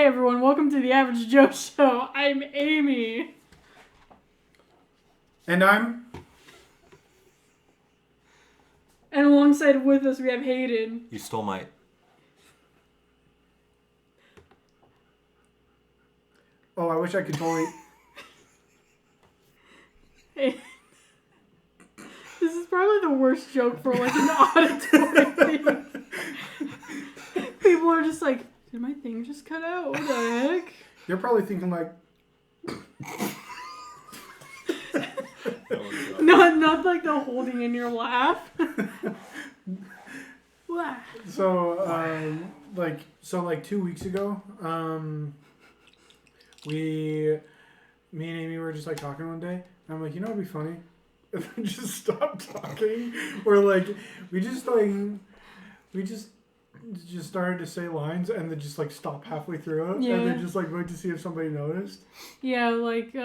everyone, welcome to the Average Joe Show. I'm Amy. And I'm... And alongside with us we have Hayden. You stole my... Oh, I wish I could totally... Hey. This is probably the worst joke for like an auditory thing. People are just like, did my thing just cut out? What the heck? You're probably thinking like... Not like the holding in your laugh. So 2 weeks ago, me and Amy were just like talking one day, and I'm like, you know what'd be funny? If we just stopped talking, or like we just started to say lines and then just like stop halfway through it, and then just like wait to see if somebody noticed. Yeah, like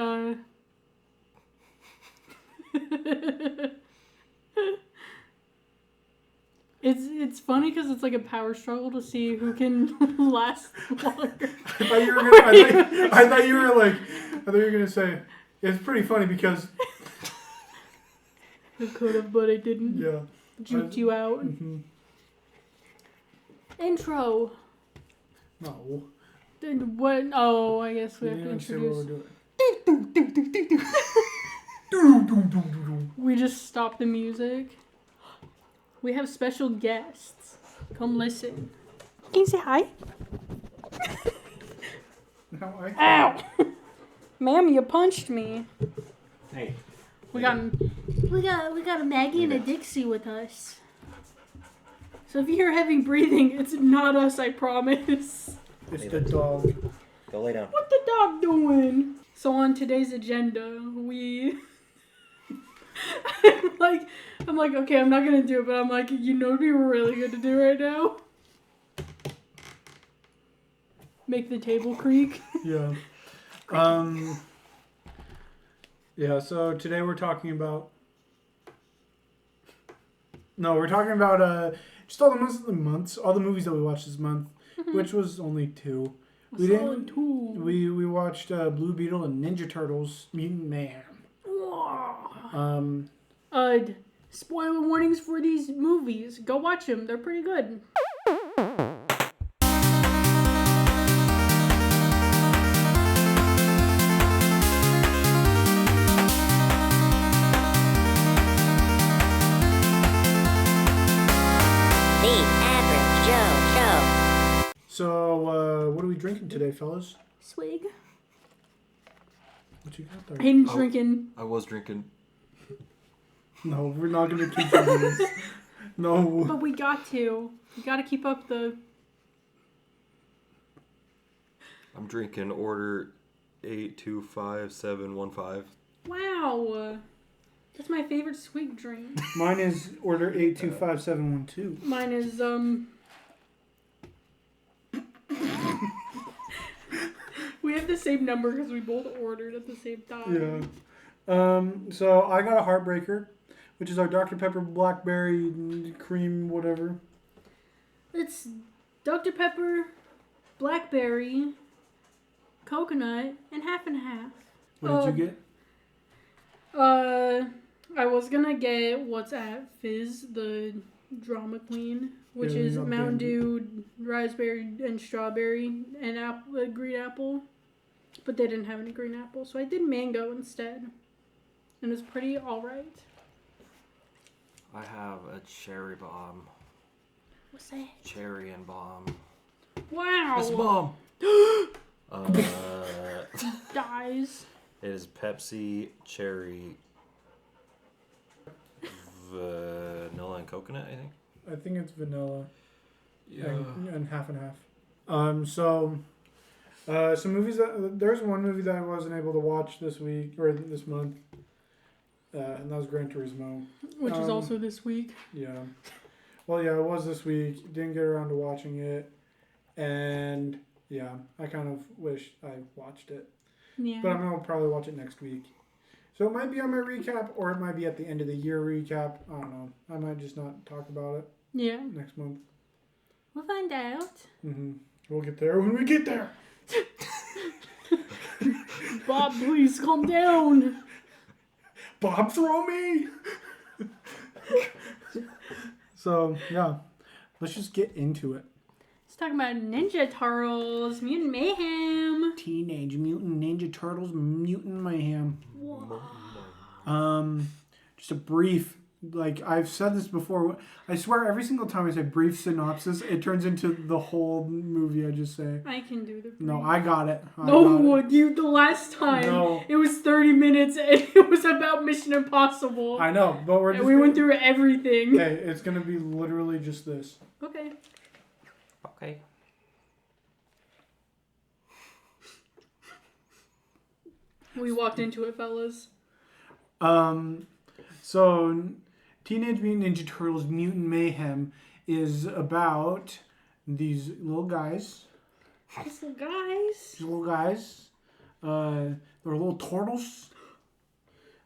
It's funny because it's like a power struggle to see who can last longer. I thought you were gonna say it's pretty funny because I could have, but I didn't. Yeah, juked you out. Mm-hmm. Intro. No. Then what? Oh, I guess we have to introduce. What we're doing. We just stopped the music. We have special guests. Come listen. Can you say hi? No, I can't. Ow! Ma'am, you punched me. Hey. We got a Maggie and a Dixie with us. So if you hear heavy breathing, it's not us, I promise. It's the dog. Go lay down. What the dog doing? So on today's agenda, I'm like, okay, I'm not gonna do it, but I'm like, you know what would be really good to do right now? Make the table creak. Yeah. Yeah, so today we're talking about just all the months, all the movies that we watched this month, which was only two. We watched Blue Beetle and Ninja Turtles, Mutant Mayhem. Spoiler warnings for these movies. Go watch them. They're pretty good. So, what are we drinking today, fellas? Swig. What you got there? Hayden's drinking. I was drinking. No, we're not going to continue this. No. But we got to. We got to keep up the... I'm drinking order 825715. Wow. That's my favorite sweet drink. Mine is order 825712. Mine is, We have the same number because we both ordered at the same time. Yeah. So I got a Heartbreaker, which is our Dr. Pepper Blackberry Cream whatever. It's Dr. Pepper, Blackberry, Coconut, and half and half. What did you get? I was gonna get What's at Fizz, the drama queen, which is Mountain Dew, raspberry and strawberry, and green apple. But they didn't have any green apple, so I did mango instead. And it's pretty alright. I have a cherry bomb. What's that? Cherry and bomb. Wow! It's a bomb! Dies. It is Pepsi, cherry, vanilla, and coconut, I think. I think it's vanilla. Yeah. And half and half. Some movies there's one movie that I wasn't able to watch this week or this month, and that was Gran Turismo, Which is also this week. Yeah. Well, yeah, it was this week. Didn't get around to watching it, and yeah, I kind of wish I watched it. Yeah. But I'm gonna probably watch it next week. So it might be on my recap, or it might be at the end of the year recap. I don't know. I might just not talk about it. Yeah. Next month. We'll find out. We'll get there when we get there. Bob, please calm down. Bob, throw me! So, yeah. Let's just get into it. Let's talk about Ninja Turtles, Mutant Mayhem. Teenage Mutant Ninja Turtles, Mutant Mayhem. Just a brief, like I've said this before. I swear every single time I say brief synopsis, it turns into the whole movie. I just say. I can do the brief. No, I got it. You the last time. No. It was 30 minutes and it was about Mission Impossible. I know, but we're just. And we went through everything. Hey, it's gonna be literally just this. Okay. Okay. We walked into it, fellas. So Teenage Mutant Ninja Turtles Mutant Mayhem is about these little guys. These little guys. They're little turtles.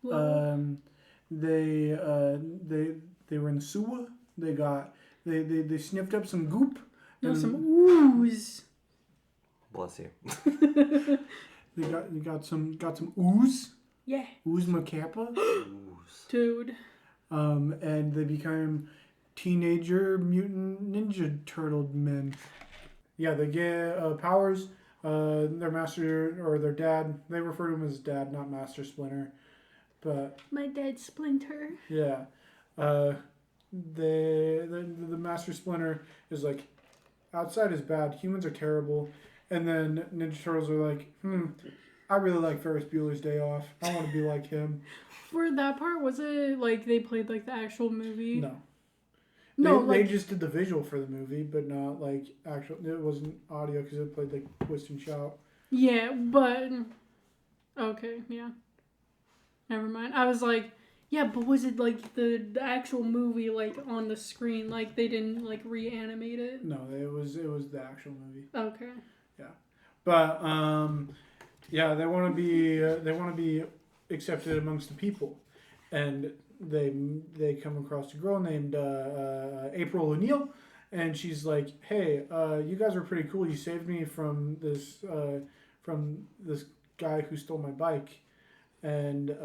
They were in the sewer. They sniffed up some goop. No, some ooze. Bless you. They got some ooze. Yeah. Ooze Macappa. Dude. And they became teenager mutant ninja turtle men. Yeah, they get powers. Their master or their dad. They refer to him as dad, not Master Splinter. But my dad's Splinter. yeah, the Master Splinter is like, outside is bad. Humans are terrible. And then Ninja Turtles are like, I really like Ferris Bueller's Day Off. I want to be like him. For that part, was it like they played like the actual movie? No. They just did the visual for the movie, but not like actual. It wasn't audio because it played like Twist and Shout. Yeah, but okay, yeah. Never mind. I was like, yeah, but was it like the actual movie like on the screen? Like they didn't like reanimate it? No, it was the actual movie. Okay. Yeah, but yeah, they want to be accepted amongst the people, and they come across a girl named April O'Neil, and she's like, hey, you guys are pretty cool. You saved me from this guy who stole my bike, and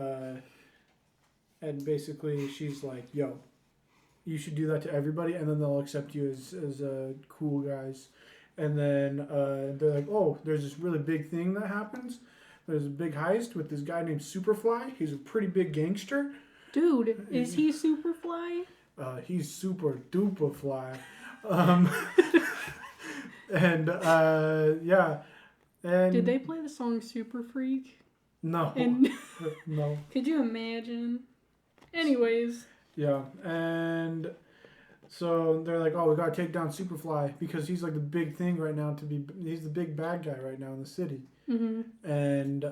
basically she's like, yo, you should do that to everybody, and then they'll accept you as cool guys. And then they're like, oh, there's this really big thing that happens. There's a big heist with this guy named Superfly. He's a pretty big gangster. Dude, is he Superfly? He's super duper fly. And yeah. And did they play the song Super Freak? No. And no. Could you imagine? Anyways. Yeah, and so they're like, oh, we gotta take down Superfly because he's like the big thing right now. He's the big bad guy right now in the city. Mm-hmm. And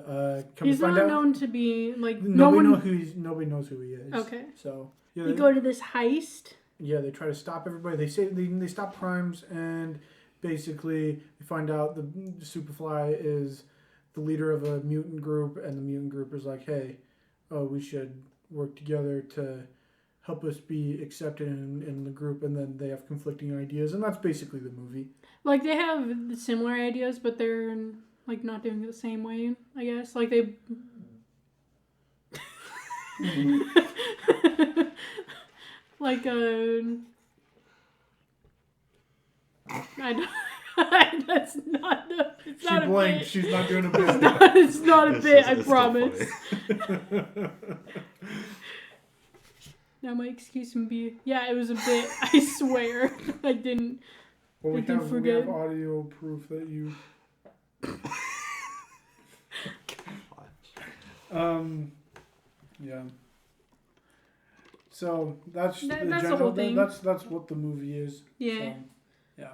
he's not known to be like nobody knows who he is. Okay. So yeah, they go to this heist. Yeah, they try to stop everybody. They stop crimes, and basically they find out the Superfly is the leader of a mutant group, and the mutant group is like, hey, we should work together to help us be accepted in the group, and then they have conflicting ideas, and that's basically the movie. Like, they have similar ideas, but they're like not doing it the same way, I guess. Like they like that's not the. It's she not blinked. A bit. She's not doing a bit. It's not a bit. I promise. Now my excuse can be, yeah, it was a bit. I swear, I didn't. Well, we have audio proof that you. Yeah. So that's the whole thing. That's what the movie is. Yeah. So, yeah.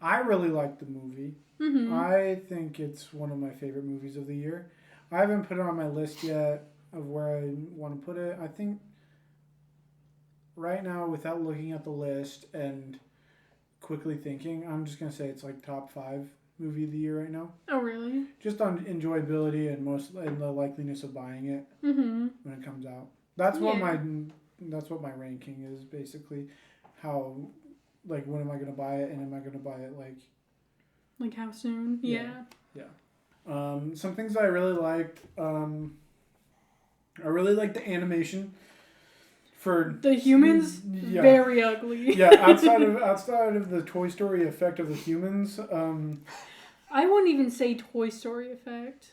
I really like the movie. Mm-hmm. I think it's one of my favorite movies of the year. I haven't put it on my list yet of where I want to put it. I think right now, without looking at the list and quickly thinking, I'm just gonna say it's like top 5 movie of the year right now. Oh, really? Just on enjoyability and the likeliness of buying it when it comes out. That's what my ranking is basically. How, like, when am I gonna buy it, and am I gonna buy it like how soon? Yeah. Some things I really liked. I really liked the animation for the humans. Yeah. Very ugly. Yeah, outside of the Toy Story effect of the humans. I wouldn't even say Toy Story effect.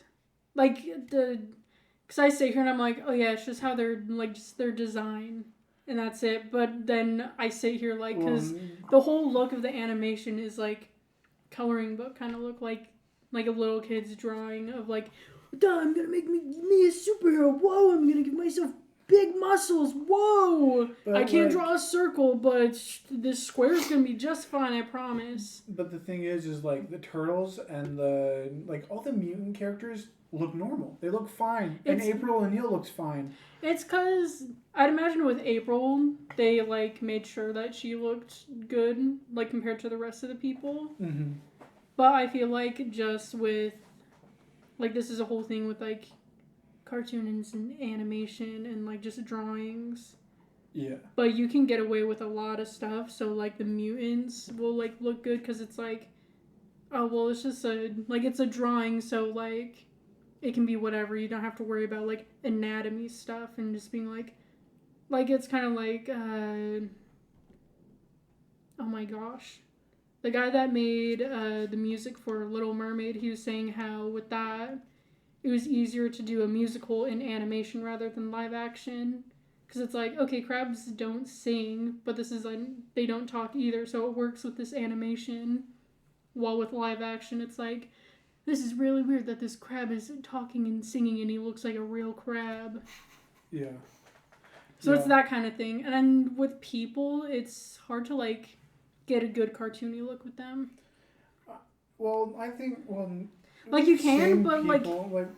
Like because I sit here and I'm like, oh yeah, it's just how they're like just their design. And that's it. But then I sit here like, because the whole look of the animation is like coloring book kind of look like a little kid's drawing of like, I'm gonna make me a superhero. Whoa, I'm gonna give myself big muscles. Whoa, but I can't draw a circle, but this square's gonna be just fine. I promise. But the thing is like the turtles and the like all the mutant characters look normal. They look fine, and April O'Neil looks fine. It's because I'd imagine with April, they like made sure that she looked good, like compared to the rest of the people. Mm-hmm. But I feel like just with, like, this is a whole thing with like cartoons and animation and like just drawings. Yeah. But you can get away with a lot of stuff. So like the mutants will like look good because it's like, oh well, it's just it's a drawing, so like it can be whatever. You don't have to worry about like anatomy stuff and just being like it's kind of like oh my gosh, the guy that made the music for Little Mermaid, he was saying how with that it was easier to do a musical in animation rather than live action, because it's like, okay, crabs don't sing, but this is like they don't talk either, so it works with this animation. While with live action, it's like, this is really weird that this crab is talking and singing and he looks like a real crab. Yeah. So it's that kind of thing. And then with people, it's hard to like get a good cartoony look with them. Well, I think like you can, but people, like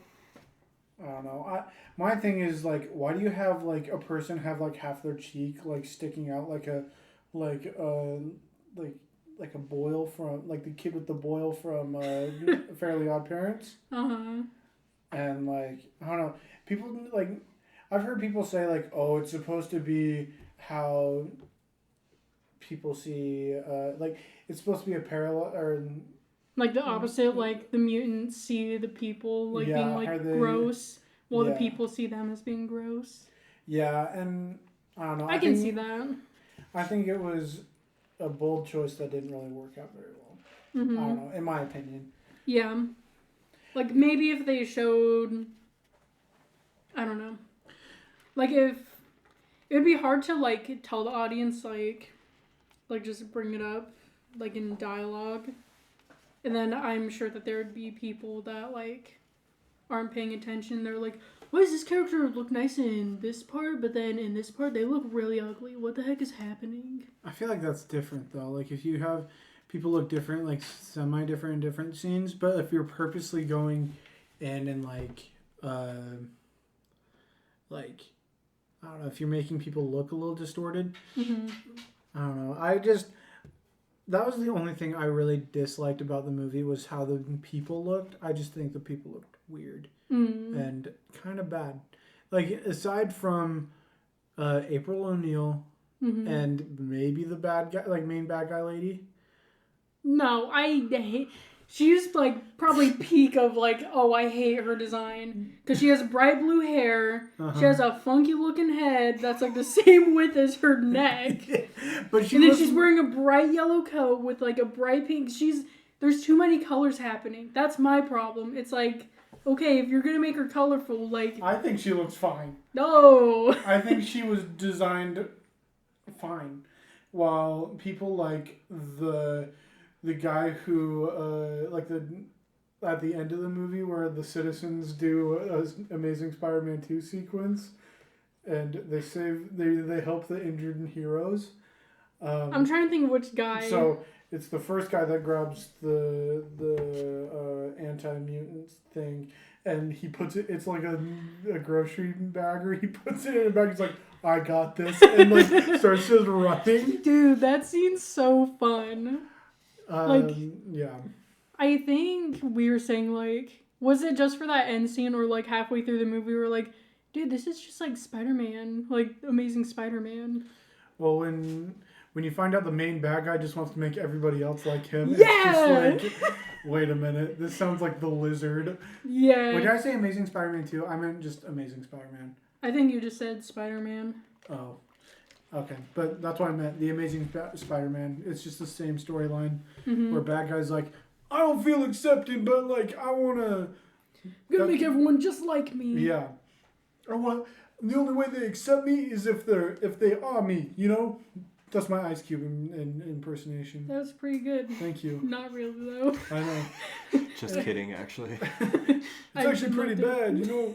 I don't know. My thing is like, why do you have like a person have like half their cheek like sticking out like a boil from like the kid with the boil from Fairly Odd Parents. Uh-huh. And like I don't know, people like I've heard people say like, oh, it's supposed to be how people see like it's supposed to be a parallel or like the opposite, like the mutants see the people like being like gross, while the people see them as being gross. Yeah, and I don't know. I can see that. I think it was a bold choice that didn't really work out very well. Mm-hmm. I don't know, in my opinion. Yeah. Like, maybe if they showed, I don't know. Like, if, it would be hard to, like, tell the audience, like, just bring it up, like, in dialogue. And then I'm sure that there would be people that, like, aren't paying attention. They're like, why does this character look nice in this part, but then in this part they look really ugly? What the heck is happening? I feel like that's different, though. Like, if you have people look different, like, semi-different in different scenes, but if you're purposely going in and, like, I don't know, if you're making people look a little distorted, mm-hmm. I don't know. That was the only thing I really disliked about the movie was how the people looked. I just think the people looked weird and kind of bad. Like, aside from April O'Neil and maybe the bad guy, like main bad guy lady. No, I hate. She's like probably peak of like, oh, I hate her design because she has bright blue hair. Uh-huh. She has a funky looking head that's like the same width as her neck. But she's wearing a bright yellow coat with like a bright pink. There's too many colors happening. That's my problem. It's like, okay, if you're gonna make her colorful, like, I think she looks fine. No. I think she was designed fine, while people like the guy who at the end of the movie where the citizens do an Amazing Spider-Man 2 sequence and they help the injured heroes. I'm trying to think of which guy. So it's the first guy that grabs the anti-mutant thing and he puts it, it's like a grocery bag, or he puts it in a bag. He's like, I got this, and like starts just running. Dude, that scene's so fun. Yeah. I think we were saying, like, was it just for that end scene, or like halfway through the movie we were like, dude, this is just like Spider-Man, like Amazing Spider-Man. Well, when when you find out the main bad guy just wants to make everybody else like him. Yeah! It's just like, wait a minute, this sounds like the Lizard. Yeah. Wait, did I say Amazing Spider-Man 2? I meant just Amazing Spider-Man. I think you just said Spider-Man. Oh. Okay, but that's what I meant. The Amazing Spider-Man. It's just the same storyline where bad guy's like, I don't feel accepted, but like I wanna make everyone just like me. Yeah. The only way they accept me is if they are me, you know? That's my Ice Cube in impersonation. That was pretty good. Thank you. Not really though. I know. Just kidding, actually. It's actually pretty bad, you know.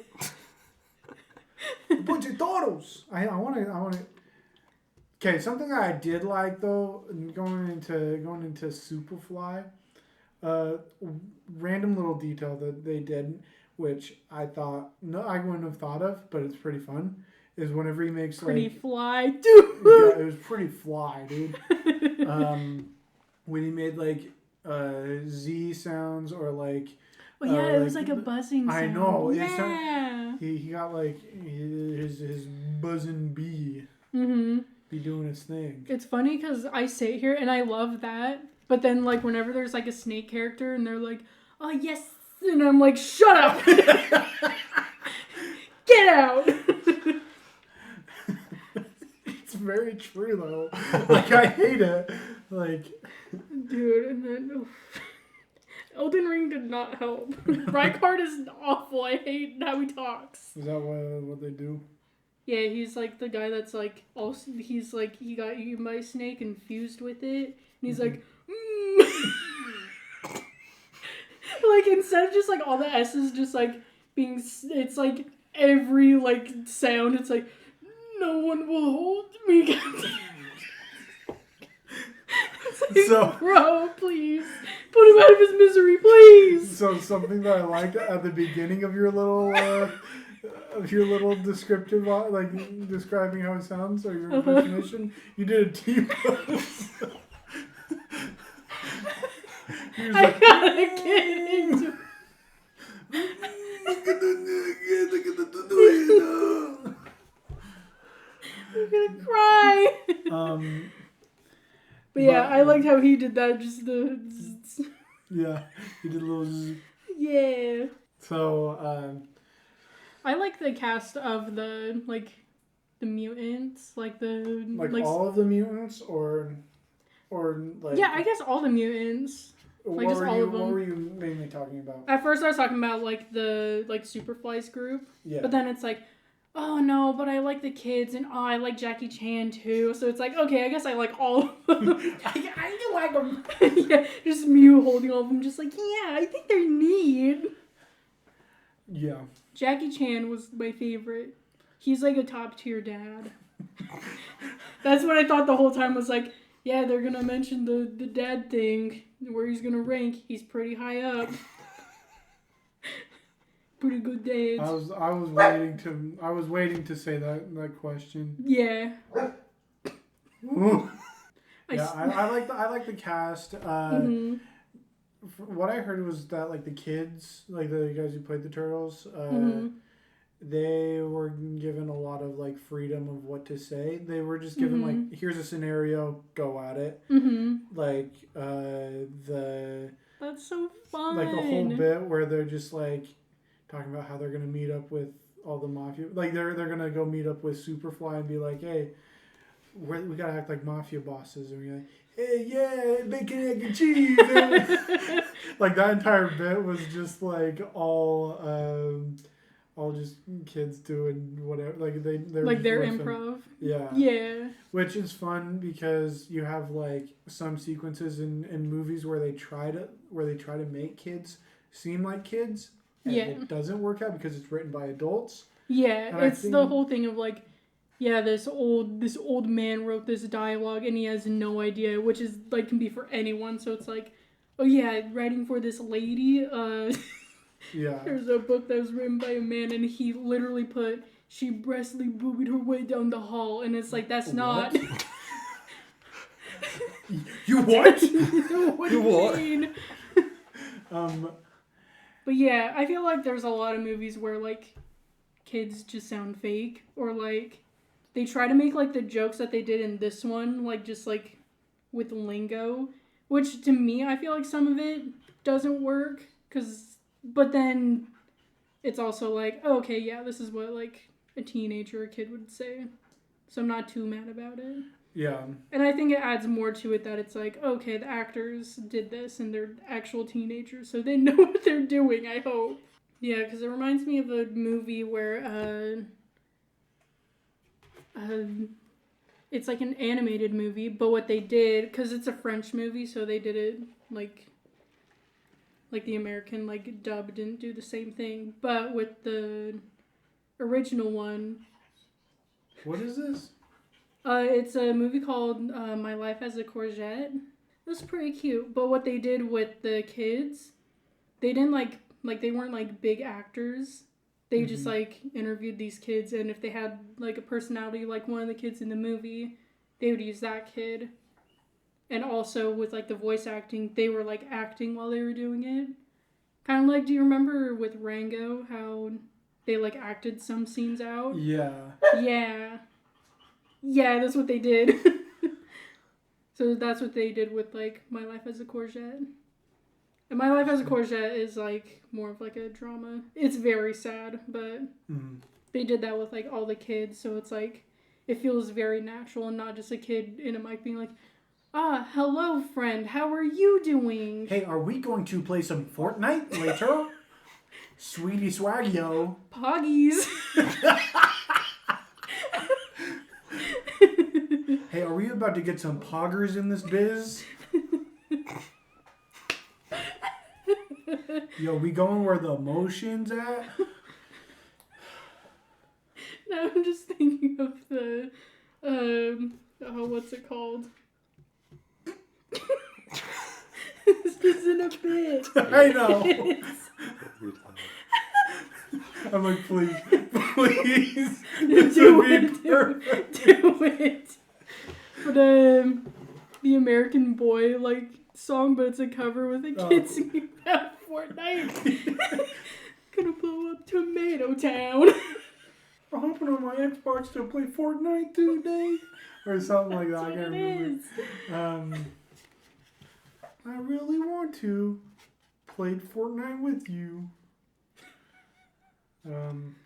A bunch of turtles. I want to. Okay, something that I did like though, going into Superfly, random little detail that they did, which I wouldn't have thought of, but it's pretty fun. Is whenever he makes pretty like fly, dude. Yeah, it was pretty fly, dude. When he made like Z sounds or like. Oh yeah, it was like a buzzing sound. I know. Yeah. He got like his buzzing bee. Be doing its thing. It's funny because I sit here and I love that, but then like whenever there's like a snake character and they're like, "Oh yes," and I'm like, "Shut up, get out." It's very true though. Like I hate it. Like, dude, and then Elden Ring did not help. Rykard is awful. I hate how he talks. Is that what they do? Yeah, he's like the guy that's like also he's like he got eaten by a snake and fused with it, and he's like, like instead of just like all the S's just like being, it's like every like sound. It's like, no one will hold me. Like, so, bro, please put him out of his misery, please. So something that I liked at the beginning of your little descriptive, like describing how it sounds or your impersonation, you did a T-pose. I gotta get into I'm gonna cry. But yeah, I liked how he did that. Just the yeah, he did a little yeah. So I like the cast of the mutants, like all of the mutants or like yeah, I guess all the mutants. Like just all of them. What were you mainly talking about? At first, I was talking about like the Superfly's group. Yeah. But then it's like, oh no, but I like the kids, and oh, I like Jackie Chan too. So it's like, okay, I guess I like all of them. I do like them. Yeah, just Mew holding all of them, just like, yeah, I think they're neat. Yeah. Jackie Chan was my favorite. He's like a top tier dad. That's what I thought the whole time was like, yeah, they're gonna mention the dad thing, where he's gonna rank. He's pretty high up. Pretty good dad. I was waiting to say that question. Yeah. Yeah, I like the cast. What I heard was that like the kids, like the guys who played the turtles, they were given a lot of like freedom of what to say. They were just given like, here's a scenario, go at it. Like that's so fun. Like the whole bit where they're just like talking about how they're gonna meet up with all the mafia. Like they're gonna go meet up with Superfly and be like, hey, we gotta act like mafia bosses, and we're like, hey, yeah, bacon, egg, and cheese. Like that entire bit was just like all just kids doing whatever. Like they're like their improv. Yeah. Yeah. Which is fun because you have like some sequences in movies where they try to make kids seem like kids. And it doesn't work out because it's written by adults. Yeah, and it's the whole thing of like, yeah, this old man wrote this dialogue and he has no idea, which is like can be for anyone. So it's like, oh yeah, writing for this lady. Yeah. There's a book that was written by a man and he literally put, she breastly boobied her way down the hall, and it's like that's not. You what? What do you mean? But yeah, I feel like there's a lot of movies where like kids just sound fake, or like they try to make like the jokes that they did in this one like just like with lingo, which to me, I feel like some of it doesn't work, but then it's also like, oh, okay, yeah, this is what, like, a teenager or a kid would say. So I'm not too mad about it. Yeah. And I think it adds more to it that it's like, okay, the actors did this and they're actual teenagers, so they know what they're doing, I hope. Yeah, because it reminds me of a movie where, it's like an animated movie, but what they did, because it's a French movie, so they did it, like the American, like, dub didn't do the same thing, but with the original one... What is this? It's a movie called My Life as a Courgette. It was pretty cute. But what they did with the kids, they didn't they weren't like big actors. They just like interviewed these kids, and if they had like a personality like one of the kids in the movie, they would use that kid. And also with like the voice acting, they were like acting while they were doing it. Kind of like, do you remember with Rango how they like acted some scenes out? Yeah. Yeah. Yeah, that's what they did. So that's what they did with, like, My Life as a Courgette. And My Life as a Courgette is, like, more of, like, a drama. It's very sad, but they did that with, like, all the kids. So it's, like, it feels very natural and not just a kid in a mic being like, hello, friend. How are you doing? Hey, are we going to play some Fortnite later? Sweetie Swagyo. Poggies. Hey, are we about to get some poggers in this biz? Yo, we going where the emotion's at? Now I'm just thinking of the, what's it called? This isn't a bit. I know. I'm like, please. Do it. But the American Boy like song, but it's a cover with a kid singing about Fortnite. Gonna blow up Tomato Town. I'm hoping on my Xbox to play Fortnite today, or something like that. I can't remember. I really want to play Fortnite with you.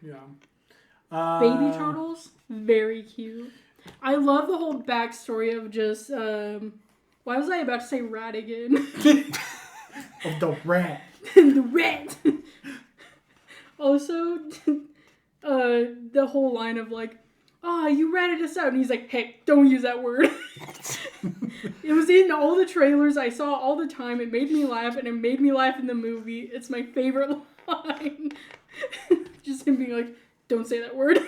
Yeah. Baby turtles, very cute. I love the whole backstory of just, why was I about to say rat again? Of the rat. The rat! Also, the whole line of like, you ratted us out. And he's like, hey, don't use that word. It was in all the trailers I saw all the time. It made me laugh, and it made me laugh in the movie. It's my favorite line. Just him being like, don't say that word.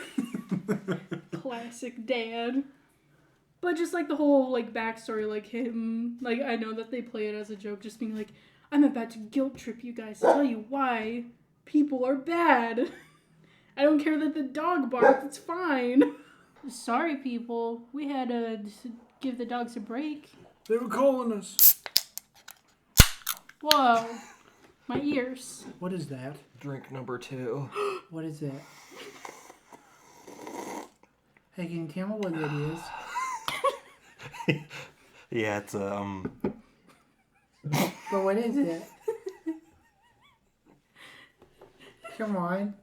Classic dad. But just like the whole like backstory, like him, like I know that they play it as a joke, just being like, I'm about to guilt trip you guys to tell you why people are bad. I don't care that the dog barked, it's fine. Sorry people, we had to give the dogs a break. They were calling us. Whoa, my ears. What is that? Drink number 2. What is that? Hey, can you tell me what that is? Yeah, it's But what is it? Come on.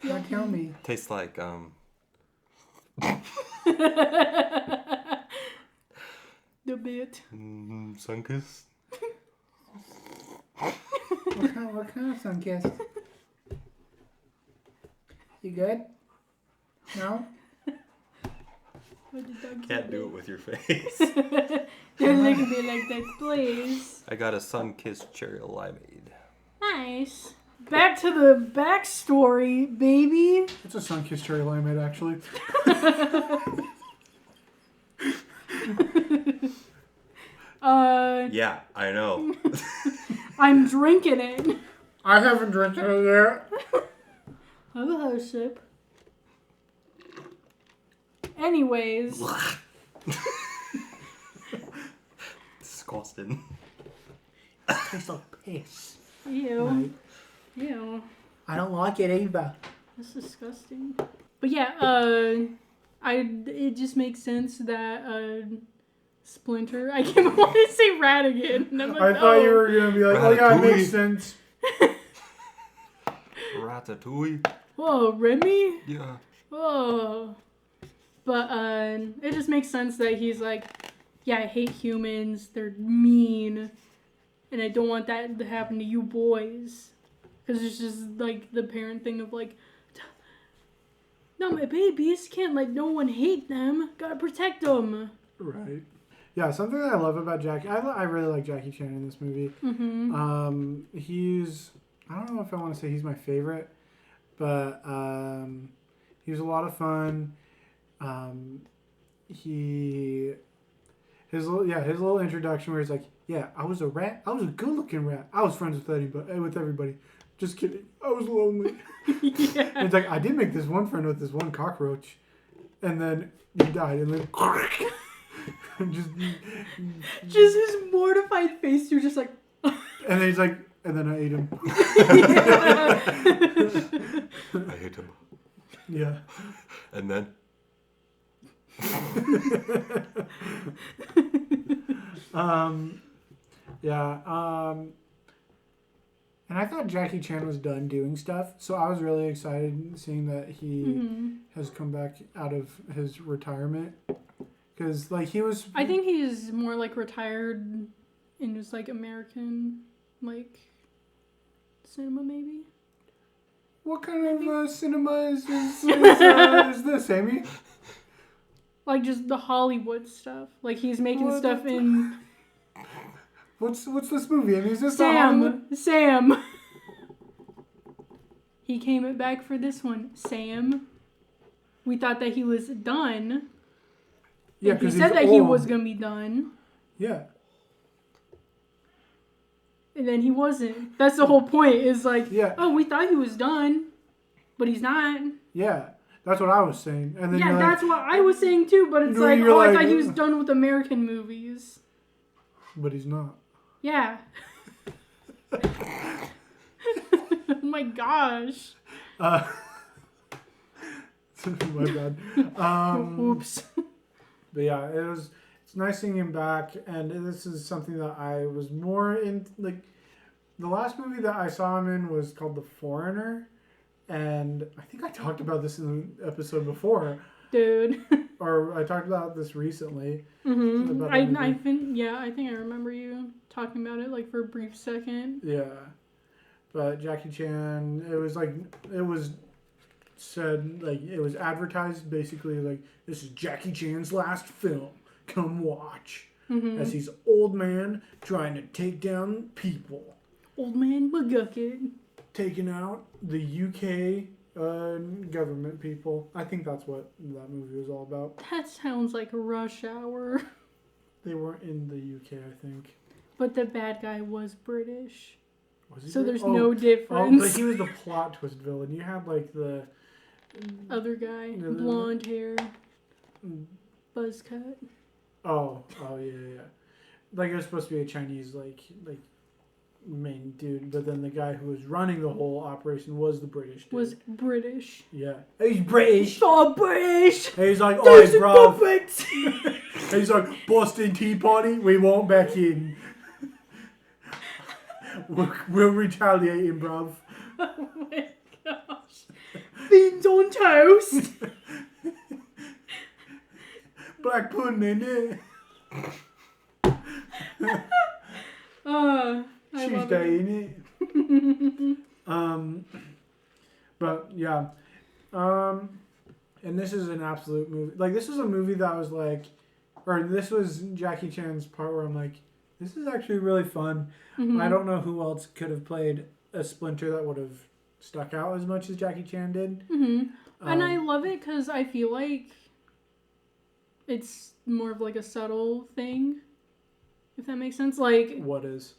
Don't tell me. tastes like The bit. Sunkiss. What kind of Sunkiss? You good? No? Can't do it with your face. Don't look at me like that, please. I got a sun-kissed cherry limeade. Nice. Back to the backstory, baby. It's a sun-kissed cherry limeade, actually. Yeah, I know. I'm drinking it. I haven't drank it yet. Have a whole sip. Anyways. Disgusting. Tastes like piss. Ew. Right. Ew. I don't like it either. That's disgusting. But yeah, it just makes sense that Splinter. I can't want to say rat again. And I'm like, I thought you were gonna be like, oh yeah, it makes sense. Ratatouille. Whoa, Remy? Yeah. Whoa. But it just makes sense that he's like, yeah, I hate humans. They're mean. And I don't want that to happen to you boys. Because it's just like the parent thing of like, not my babies. Can't let no one hate them. Gotta protect them. Right. Yeah, something that I love about Jackie, I really like Jackie Chan in this movie. Mm-hmm. I don't know if I want to say he's my favorite, but he was a lot of fun. His little introduction where he's like, yeah, I was a rat. I was a good-looking rat. I was friends with everybody. Just kidding. I was lonely. Yeah. And it's like, I did make this one friend with this one cockroach, and then he died, and then just his mortified face. You're just like, and then he's like, and then I ate him. I hate him. Yeah. And then? And I thought Jackie Chan was done doing stuff, so I was really excited seeing that he has come back out of his retirement. Because, like, he was... I think he's more, like, retired in just, like, American, like, cinema, maybe? What kind of cinema is this, Amy? Like, just the Hollywood stuff. Like, he's making stuff in... What's this movie? I mean, is this Hollywood? Sam. He came back for this one. Sam. We thought that he was done. Yeah, he said that he was going to be done. Yeah. And then he wasn't. That's the whole point. Is like, yeah. Oh, we thought he was done, but he's not. Yeah, that's what I was saying. And then yeah, that's what I was saying too. But it's like, oh, I thought he was done with American movies. But he's not. Yeah. Oh my gosh. My bad. Oops. But yeah, it's nice seeing him back, and this is something that I was more in. Like, the last movie that I saw him in was called The Foreigner, and I think I talked about this in the episode before. Dude. Or I talked about this recently. Mm-hmm. I think I remember you talking about it, like, for a brief second. Yeah. But Jackie Chan, it was advertised basically like, this is Jackie Chan's last film. Come watch. Mm-hmm. As he's old man trying to take down people. Old man McGucket. Taking out the UK government people. I think that's what that movie was all about. That sounds like Rush Hour. They weren't in the UK, I think. But the bad guy was British. Was he so British? There's no difference. But he was the plot twist villain. You had like the... Other guy. Blonde hair. Buzz cut. Oh, yeah. Like, it was supposed to be a Chinese, like main dude, but then the guy who was running the whole operation was the British dude. Was British. Yeah. He's British. Oh, British! And he's like, oi, bro. Perfect! He's like, Boston Tea Party, we won't back in. We're retaliating, bruv. Oh my gosh. Beans on toast! Black pudding in it. Tuesday, innit? But yeah. And this is an absolute movie. Like, this was a movie that was like, or this was Jackie Chan's part where I'm like, this is actually really fun. Mm-hmm. I don't know who else could have played a Splinter that would have stuck out as much as Jackie Chan did. Mm-hmm. And I love it because I feel like it's more of like a subtle thing, if that makes sense. Like, what is?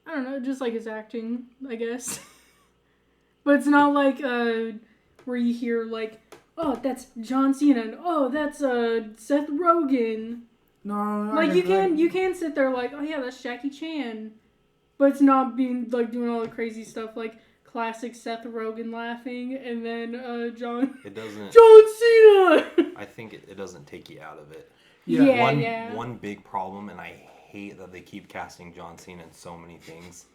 I don't know, just like his acting, I guess. But it's not like where you hear like, oh, that's John Cena, and oh, that's Seth Rogen. No, like you can sit there like, oh yeah, that's Jackie Chan, but it's not being like doing all the crazy stuff like classic Seth Rogen laughing and then John. It doesn't. John Cena. I think it doesn't take you out of it. Yeah. One big problem, and I hate that they keep casting John Cena in so many things,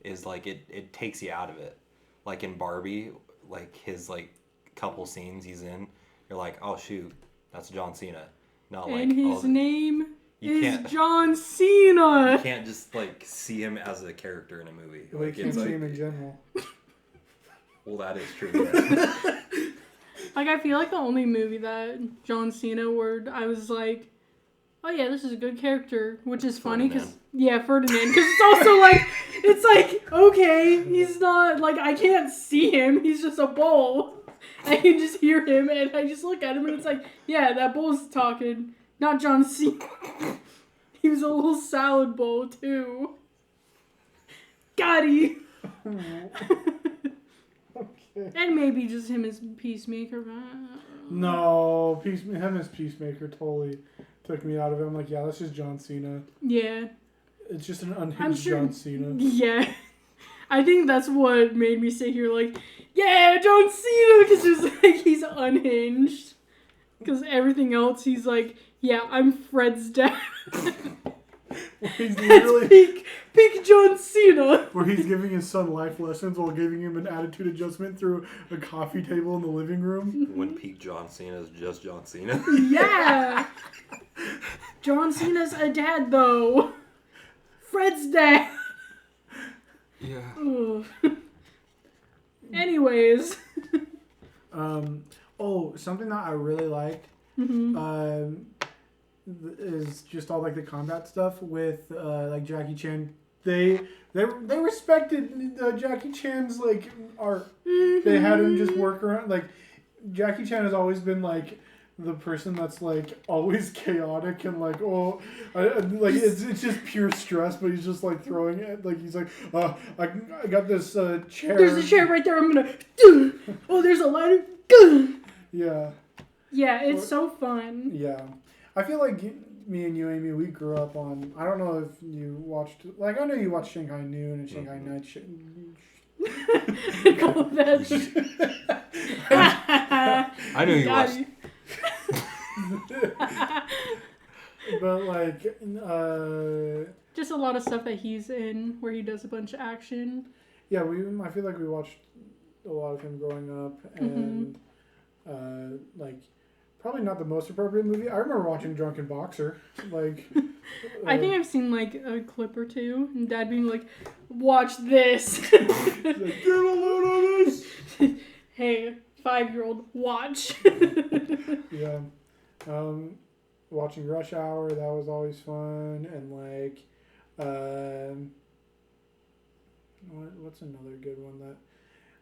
is like it takes you out of it. Like in Barbie, like his like couple scenes he's in, you're like, oh shoot, that's John Cena. Not like, and his name you is can't, John Cena. you can't just like see him as a character in a movie. Well, Like you can't it's see like, him in general. well, that is true. Yeah. Like, I feel like the only movie that John Cena where I was like, oh yeah, this is a good character, which is funny because Ferdinand, because it's also like, it's like, okay, he's not like, I can't see him, he's just a bull. I can just hear him and I just look at him and it's like, yeah, that bull's talking, not John Cena. He was a little salad bowl too. Got him. And maybe just him as Peacemaker. No, him as Peacemaker totally took me out of it. I'm like, yeah, that's just John Cena. Yeah. It's just an unhinged John Cena. Yeah. I think that's what made me sit here like, yeah, John Cena, because it's like he's unhinged. Because everything else, he's like, yeah, I'm Fred's dad. He's literally peak John Cena. where he's giving his son life lessons while giving him an attitude adjustment through a coffee table in the living room. When peak John Cena is just John Cena. Yeah. John Cena's a dad, though. Fred's dad. Yeah. Ugh. Anyways. Something that I really liked is just all like the combat stuff with like Jackie Chan. They respected Jackie Chan's like art. Mm-hmm. They had him just work around. Like Jackie Chan has always been like the person that's like always chaotic and like it's just pure stress, but he's just like throwing it. Like he's like, I got this chair. There's a chair right there. I'm gonna. Oh, there's a lighter. Yeah. Yeah, it's so fun. Yeah. I feel like me and you, Amy, we grew up on. I don't know if you watched. Like I know you watched Shanghai Noon and Shanghai Night. All that. I knew you watched. But like, just a lot of stuff that he's in where he does a bunch of action. Yeah, I feel like we watched a lot of him growing up, and like. Probably not the most appropriate movie. I remember watching Drunken Boxer. Like, I think I've seen like a clip or two, and Dad being like, "Watch this." Like, get a load of this. Hey, 5-year-old, watch. Yeah, watching Rush Hour, that was always fun, and like, what's another good one that.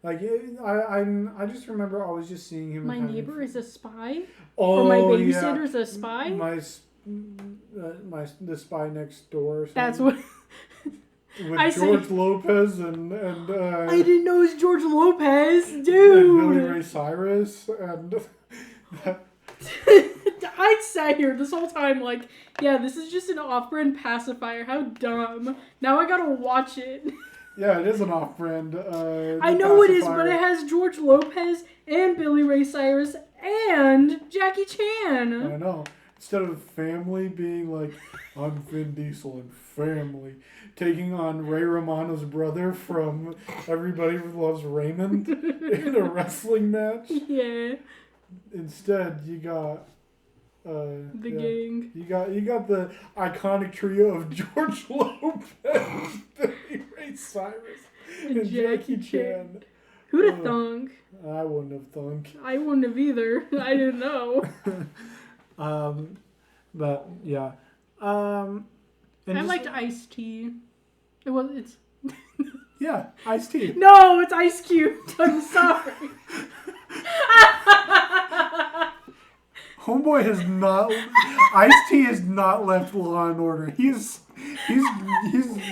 Like I just remember always just seeing him. My neighbor is a spy. Oh, or my babysitter's a spy. The Spy Next Door. That's what. With George Lopez and I didn't know it was George Lopez, dude. And Billy Ray Cyrus and. I sat here this whole time like, yeah, this is just an off-brand pacifier. How dumb. Now I gotta watch it. Yeah, it is an off-brand. I know it is, but it has George Lopez and Billy Ray Cyrus and Jackie Chan. I know. Instead of family being like, I'm Vin Diesel and family, taking on Ray Romano's brother from Everybody Loves Raymond in a wrestling match. Yeah. Instead, you got the gang. You got the iconic trio of George Lopez, Billy Ray Cyrus, and Jackie Chan. Who'd have thunk? I wouldn't have thunk. I wouldn't have either. I didn't know. But yeah. I liked Ice-T. It's. Yeah, Ice-T. No, it's Ice Cube. I'm sorry. Homeboy has not. Ice-T has not left Law and Order. He's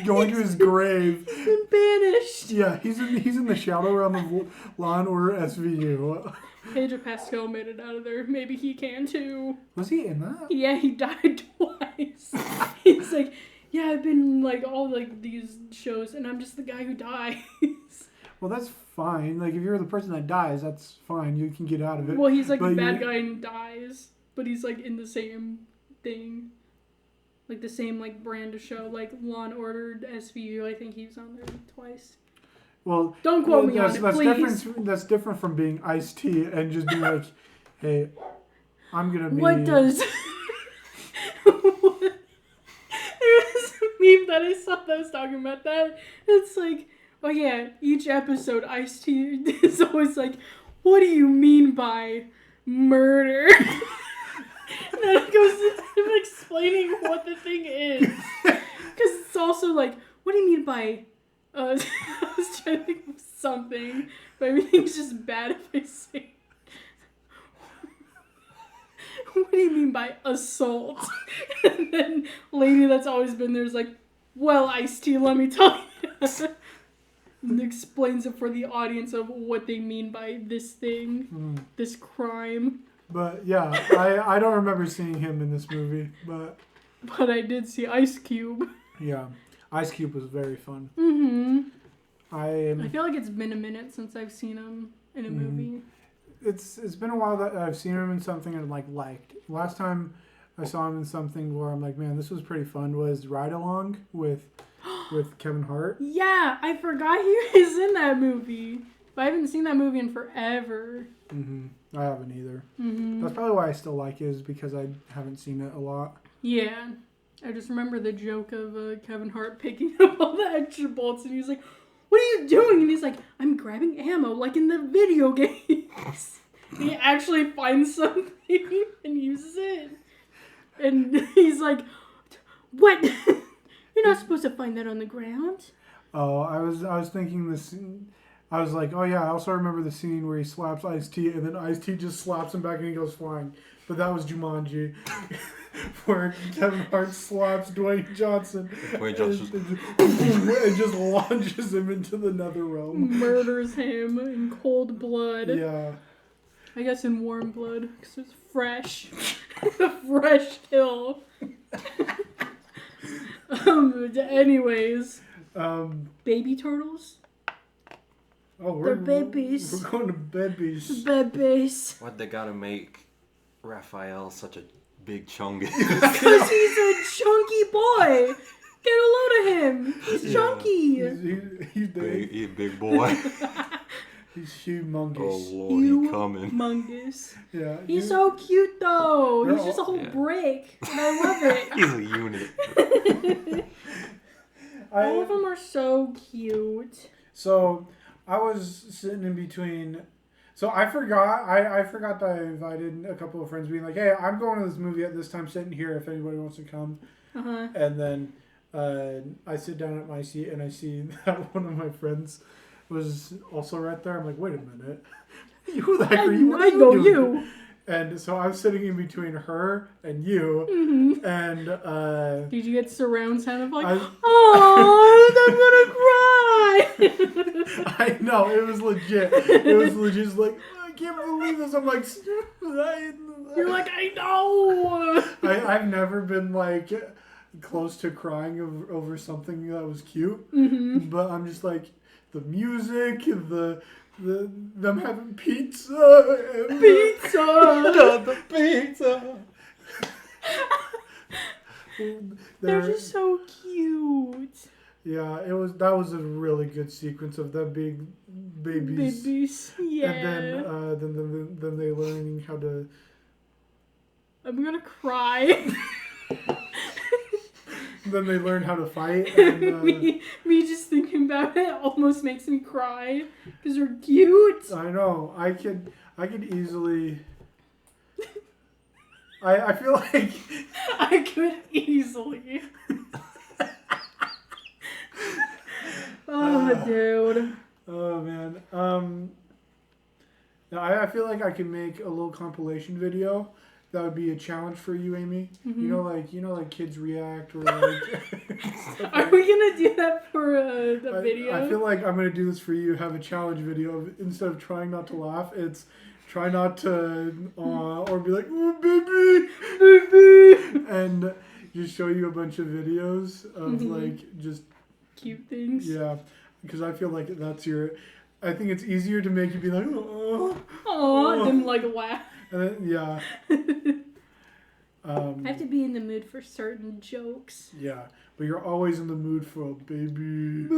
going to his grave. He's been banished. Yeah, he's in the shadow realm of Law and Order SVU. Pedro Pascal made it out of there. Maybe he can too. Was he in that? Yeah, he died twice. He's like, yeah, I've been like all like these shows, and I'm just the guy who dies. Well, that's fine. Like if you're the person that dies, that's fine. You can get out of it. Well, he's like the bad guy and dies, but he's like in the same thing. Like the same like brand of show, like Law and Order SVU. I think he's on there twice. Well, don't quote me on it, please. That's different from being Ice-T and just being like, hey, I'm gonna be. What does? What? There was a meme that I saw that was talking about that. It's like, oh yeah, each episode Ice-T is always like, what do you mean by murder? And then it goes into him explaining what the thing is. Because it's also like, what do you mean by... I was trying to think of something, but everything's just bad if I say what do you mean by assault? And then lady that's always been there is like, well, Ice-T, let me tell you. And explains it for the audience of what they mean by this thing, this crime. But yeah, I don't remember seeing him in this movie, but I did see Ice Cube. Yeah, Ice Cube was very fun. Mm-hmm. I feel like it's been a minute since I've seen him in a movie. It's been a while that I've seen him in something and liked. Last time I saw him in something where I'm like, man, this was pretty fun, was Ride Along with Kevin Hart. Yeah, I forgot he was in that movie. But I haven't seen that movie in forever. I haven't either. That's probably why I still like it, is because I haven't seen it a lot. Yeah. I just remember the joke of Kevin Hart picking up all the extra bolts and he's like, what are you doing? And he's like, I'm grabbing ammo like in the video games. And he actually finds something and uses it. And he's like, what? You're not supposed to find that on the ground. Oh, I was thinking this. I was like, oh yeah, I also remember the scene where he slaps Ice-T and then Ice-T just slaps him back and he goes flying. But that was Jumanji, where Kevin Hart slaps Dwayne Johnson. And just launches him into the nether realm. Murders him in cold blood. Yeah. I guess in warm blood, because it's fresh. A fresh kill. Anyways. Baby turtles? Oh, they're babies. We're going to babies. Babies. Why'd they gotta make Raphael such a big chungus? Because he's a chunky boy. Get a load of him. He's chunky. He's big. He's a big boy. He's humongous. Oh Lord, he's coming. Humongous. Yeah. He's so cute though. He's just a whole brick. And I love it. He's a unit. All of them are so cute. So I was sitting in between. So I forgot. I forgot that I invited a couple of friends, being like, "Hey, I'm going to this movie at this time. Sitting here, if anybody wants to come." And then I sit down at my seat and I see that one of my friends was also right there. I'm like, "Wait a minute, who the heck are you?" I know you. And so I was sitting in between her and you, and did you get surround sound of like, oh, I'm gonna cry? I know, it was legit. It was legit like, I can't believe this. I'm like, you're like, I know. I've never been like close to crying over something that was cute, but I'm just like, the music, them having pizza. The pizza. They're just so cute. Yeah, that was a really good sequence of them being babies. Babies, yeah. And then they learning how to. I'm gonna cry. Then they learn how to fight. And, me just thinking about it almost makes me cry because they're cute. I know. I could easily. I feel like I could easily. Oh, dude. Oh man. Now I feel like I can make a little compilation video. That would be a challenge for you, Amy. You know, like kids react or like. Are we gonna do that for the video? I feel like I'm gonna do this for you. Have a challenge video of, instead of trying not to laugh, it's try not to or be like, oh baby, and just show you a bunch of videos of like just cute things. Yeah, because I feel like that's your. I think it's easier to make you be like, oh, than like laugh. And then, yeah. I have to be in the mood for certain jokes. Yeah, but you're always in the mood for a baby.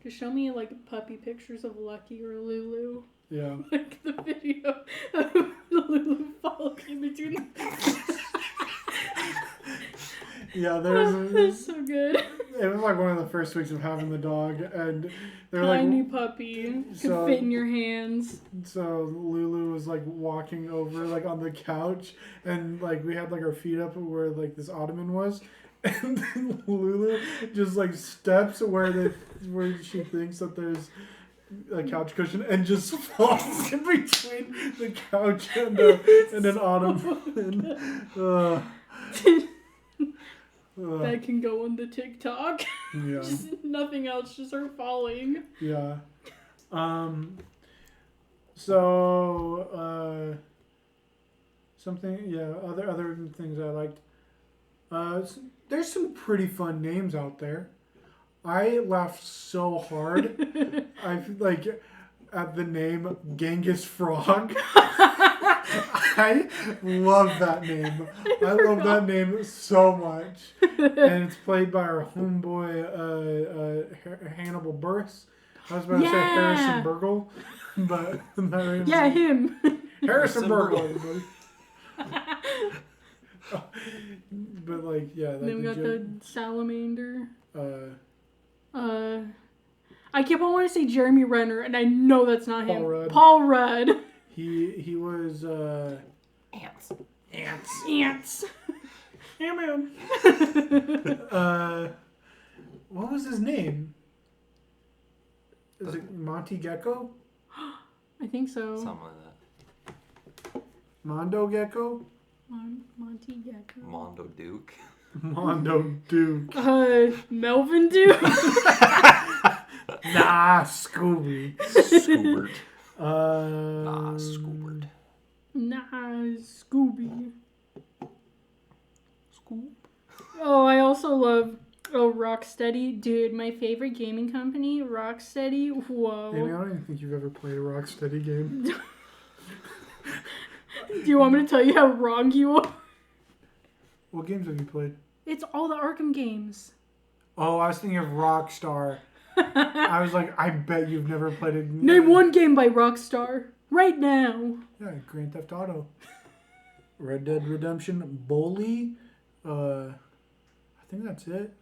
Just show me like puppy pictures of Lucky or Lulu. Yeah. Like the video of Lulu falling between. Yeah, That's so good. It was like one of the first weeks of having the dog, and they're Tiny like, puppy could fit in your hands. So Lulu was like walking over like on the couch, and like we had like our feet up where like this ottoman was, and then Lulu just like steps where she thinks that there's a couch cushion and just falls in between the couch and an ottoman. That can go on the TikTok. Yeah. Just nothing else, just her falling. Yeah. Other things I liked. There's some pretty fun names out there. I laughed so hard. I like at the name Genghis Frog. I love that name. I love that name so much. And it's played by our homeboy Hannibal Buress. I was about to say Harrison Burgle, but him. Harrison Burgle, everybody. But like, yeah. Then we got the salamander. I keep on wanting to say Jeremy Renner, and I know that's not him. Rudd. Paul Rudd. He was Ants. Ants. Yeah, man. What was his name? Is it Monty Gecko? I think so. Something like that. Mondo Gecko? Monty Gecko. Mondo Duke. Mondo Duke. Melvin Duke. Nah, Scooby. Scoobert. Nah, Scoobert. Nah, Scooby. Scoop. Oh, I also love Rocksteady. Dude, my favorite gaming company, Rocksteady. Whoa. Amy, I don't even think you've ever played a Rocksteady game. Do you want me to tell you how wrong you are? What games have you played? It's all the Arkham games. Oh, I was thinking of Rockstar. I was like, I bet you've never played a... Name one game by Rockstar. Right now. Yeah, Grand Theft Auto. Red Dead Redemption. Bully. I think that's it.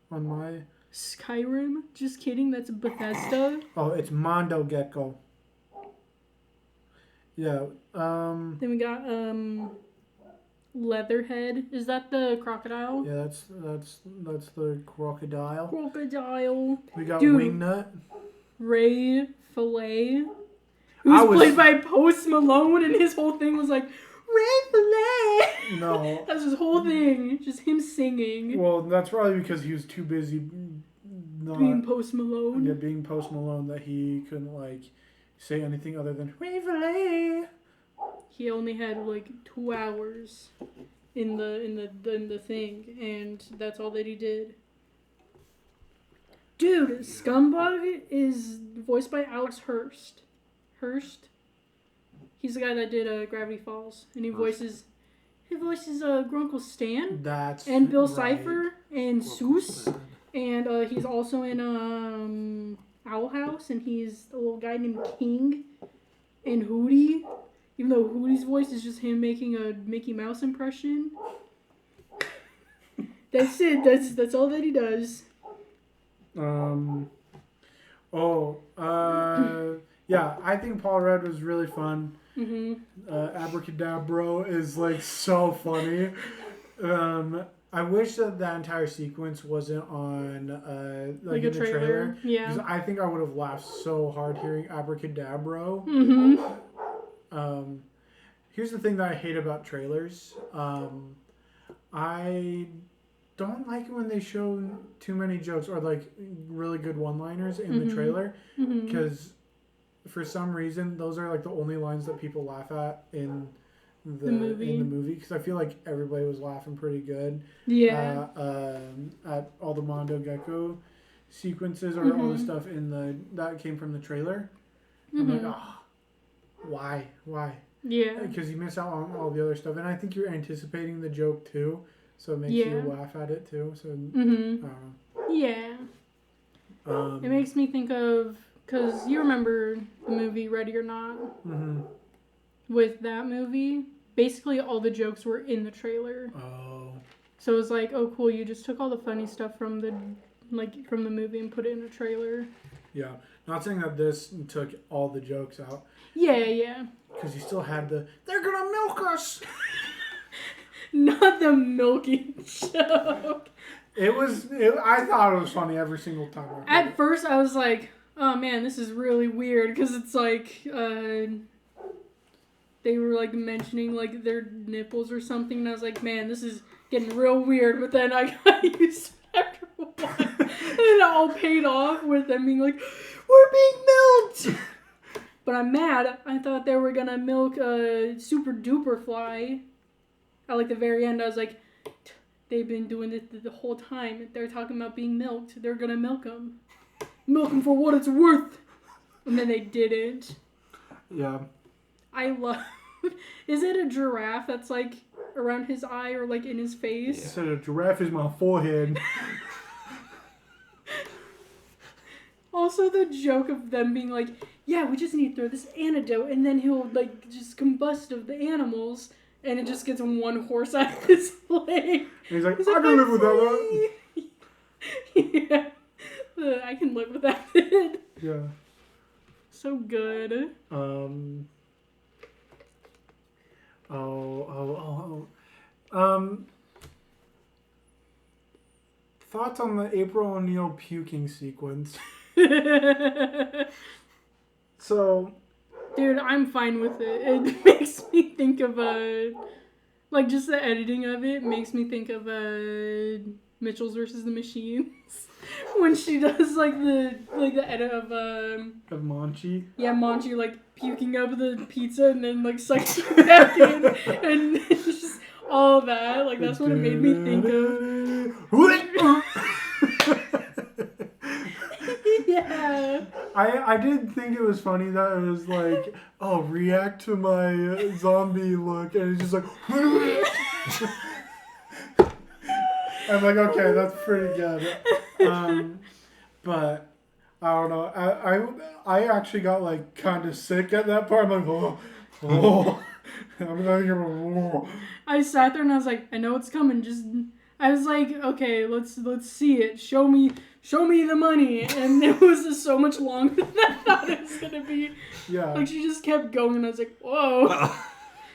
On my... Skyrim? Just kidding, that's Bethesda. Oh, it's Mondo Gecko. Yeah. Then we got Leatherhead. Is that the crocodile? Yeah, that's the crocodile. Crocodile. We got Dude. Wingnut. Ray Fillet. Who's played by Post Malone, and his whole thing was like, Ray Fillet. No. That's his whole thing. Just him singing. Well, that's probably because he was too busy Being Post Malone. Yeah, being Post Malone that he couldn't like say anything other than Ray Fillet. He only had like 2 hours in the thing, and that's all that he did. Dude, Scumbug is voiced by Alex Hurst. He's the guy that did Gravity Falls, and he voices Grunkle Stan. And Bill Cipher and Seuss, and he's also in Owl House, and he's a little guy named King, and Hootie. Even though Hootie's voice is just him making a Mickey Mouse impression. That's it. That's all that he does. Yeah, I think Paul Rudd was really fun. Mm-hmm. Abracadabra is like so funny. I wish that entire sequence wasn't on like in the trailer. Yeah. Because I think I would have laughed so hard hearing Abracadabra. Mm-hmm. Here's the thing that I hate about trailers. I don't like it when they show too many jokes or like really good one-liners in the trailer, because for some reason those are like the only lines that people laugh at in the movie. Because I feel like everybody was laughing pretty good. Yeah. At all the Mondo Gecko sequences or all the stuff that came from the trailer. I'm like, why? Yeah. Because you miss out on all the other stuff. And I think you're anticipating the joke, too. So it makes you laugh at it, too. So, I don't know. Yeah. It makes me think of... Because you remember the movie Ready or Not? Mm-hmm. With that movie, basically all the jokes were in the trailer. Oh. So it was like, oh, cool, you just took all the funny stuff from the movie and put it in a trailer. Yeah. Not saying that this took all the jokes out. Yeah. Because you still had they're gonna milk us! Not the milking joke. I thought it was funny every single time. At first, I was like, oh man, this is really weird. Because it's like, they were like mentioning like their nipples or something. And I was like, man, this is getting real weird. But then I got used to it after a while. And it all paid off with them being like, we're being milked! But I'm mad. I thought they were gonna milk a super duper fly. At like the very end, I was like, they've been doing this the whole time. They're talking about being milked. They're gonna milk them. Milk them for what it's worth. And then they didn't. Yeah. I love... Is it a giraffe that's like around his eye or like in his face? Yeah. So a giraffe is my forehead. Also the joke of them being like, yeah, we just need to throw this antidote and then he'll like just combust of the animals and it just gets one horse out of his leg. And he's like, I can live without that. Yeah. I can live with that bit. Yeah. So good. Thoughts on the April O'Neil puking sequence? So, dude, I'm fine with it. It makes me think of like just the editing of it makes me think of Mitchell's versus the Machines when she does like the edit of Monchi. Yeah, Monchi like puking up the pizza and then like sucks it back in and it's just all that. Like that's what it made me think of. Yeah. I did think it was funny that it was like, oh, react to my zombie look, and it's just like, I'm like, okay, that's pretty good. But I don't know. I actually got like kind of sick at that part. I'm like, oh. I'm not here. Oh. I sat there and I was like, I know it's coming. I was like, okay, let's see it. Show me the money. And it was just so much longer than I thought it was gonna be. Yeah. Like she just kept going and I was like, whoa.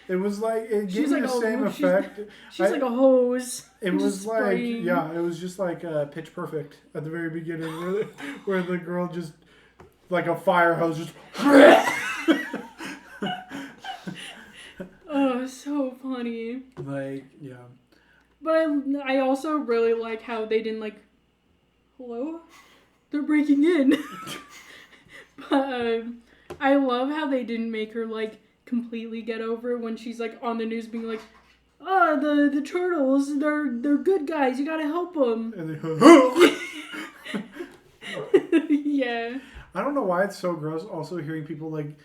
It was like it gave me the same effect. She's like a hose. It was like spraying. it was just like Pitch Perfect at the very beginning where the girl just like a fire hose just oh, so funny. like, yeah. But I also really like how they didn't like, hello? They're breaking in. But I love how they didn't make her like completely get over it when she's like on the news being like, oh, the turtles, they're good guys, you gotta help them. And they yeah. I don't know why it's so gross also hearing people like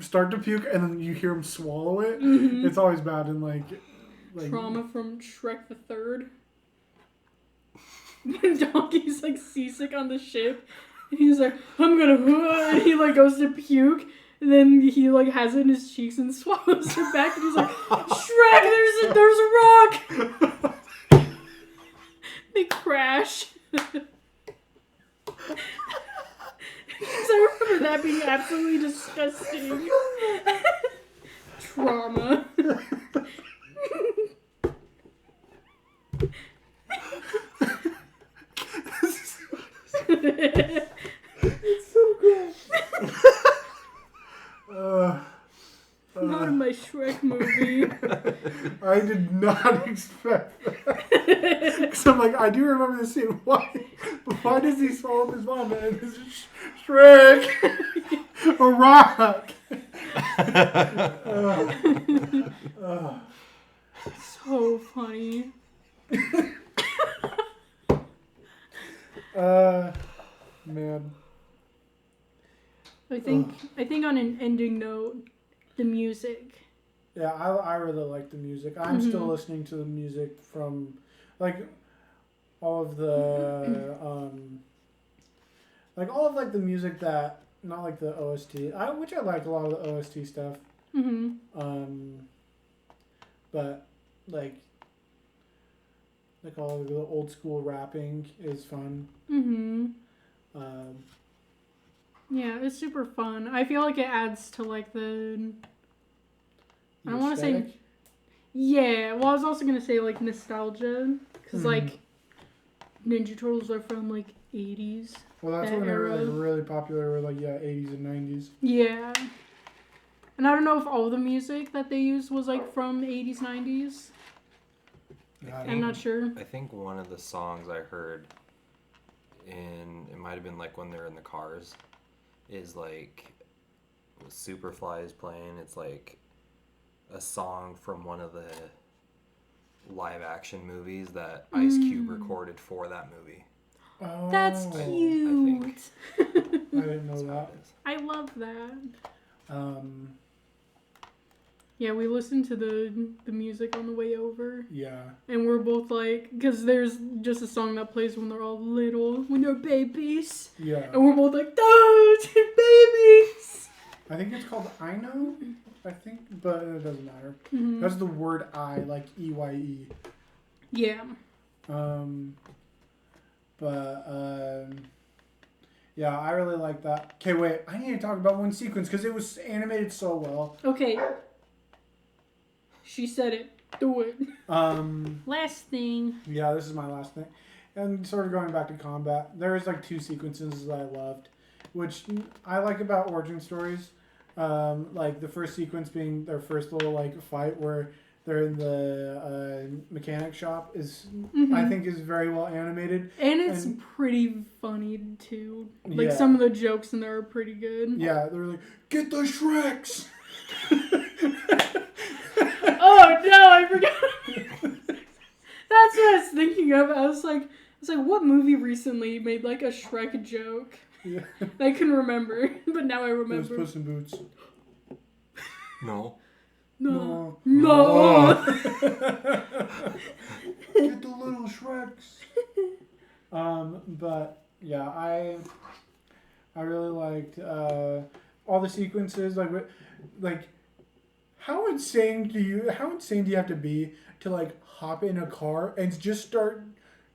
start to puke and then you hear them swallow it. Mm-hmm. It's always bad and like Trauma from Shrek the Third. When Donkey's like seasick on the ship and he's like, I'm gonna and he like goes to puke and then he like has it in his cheeks and swallows it back and he's like, Shrek, there's a rock. They crash. I remember that being absolutely disgusting. Trauma. It's so gross. Not in my Shrek movie. I did not expect that. Because I'm like, I do remember this scene. Why does he swallow his vomit? And this is Shrek. A rock. So funny. Man. I think on an ending note, the music Yeah, I really like the music. I'm still listening to the music from, like, all of the, the music that, not like the OST, which I like a lot of the OST stuff. But, like all of the old school rapping is fun. Yeah, it's super fun. I feel like it adds to, like, the... I don't want to say... Yeah, well, I was also going to say, like, nostalgia. Because, like, Ninja Turtles are from, like, 80s. Well, that's when they were, like, really popular, like, 80s and 90s. Yeah. And I don't know if all the music that they used was, like, from 80s, 90s. I'm not sure. I think one of the songs I heard it might have been, like, when they're in the cars, is, like, Superfly is playing. It's, like, a song from one of the live action movies that Ice Cube recorded for that movie. Oh, that's cute. I didn't know that. I love that. Yeah, we listened to the music on the way over. Yeah. And we're both like, because there's just a song that plays when they're all little, when they're babies. Yeah. And we're both like, those babies. I think it's called I Know, but it doesn't matter. That's the word I, like EYE. Yeah. Yeah, I really like that. Okay, wait, I need to talk about one sequence because it was animated so well. Okay. She said it. Do it. Last thing. Yeah, this is my last thing. And sort of going back to combat, there's like two sequences that I loved, which I like about origin stories. Like the first sequence being their first little like fight where they're in the mechanic shop is I think is very well animated. And it's pretty funny too. Like some of the jokes in there are pretty good. Yeah, they're like, get the Shreks! Oh no, I forgot. That's what I was thinking of. I was like, what movie recently made like a Shrek joke? Yeah. I couldn't remember, but now I remember. It was Puss in Boots. No. No. Get the little Shreks. But yeah, I really liked all the sequences. Like how insane do you have to be to like hop in a car and just start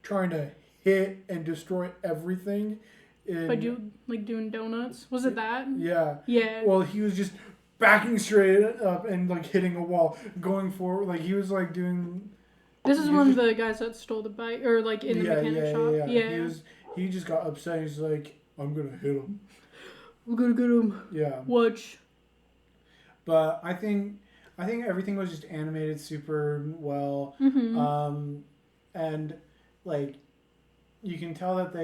trying to hit and destroy everything? By doing donuts? Was it that? Yeah. Yeah. Well, he was just backing straight up and like hitting a wall, going forward. Like he was like doing. This is one of the guys that stole the bike, or like in the mechanic shop. Yeah. He just got upset. He's like, I'm gonna hit him. We're gonna get him. Yeah. Watch. But I think everything was just animated super well. And like you can tell that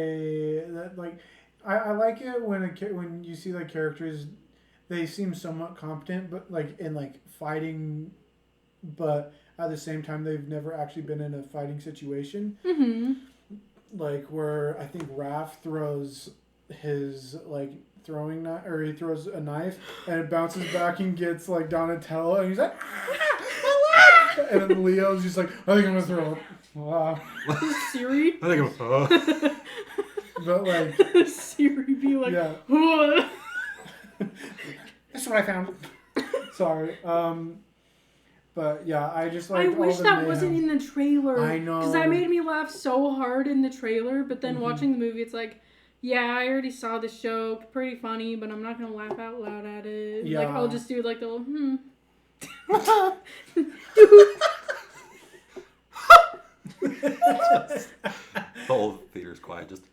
I like it when you see like characters, they seem somewhat competent, but like in like fighting, but at the same time they've never actually been in a fighting situation. Like where I think Raph throws his like throwing knife, or he throws a knife and it bounces back and gets like Donatello, and he's like, and then Leo's just like, I think I'm gonna throw it. Wow. Siri? I think I'm. But like Siri be like, yeah. That's what I found. Sorry. But yeah, I just like. I wish that wasn't in the trailer. I know. Because that made me laugh so hard in the trailer, but then watching the movie, it's like, yeah, I already saw this joke. Pretty funny, but I'm not going to laugh out loud at it. Yeah. Like, I'll just do like the little, The whole theater's quiet. Just.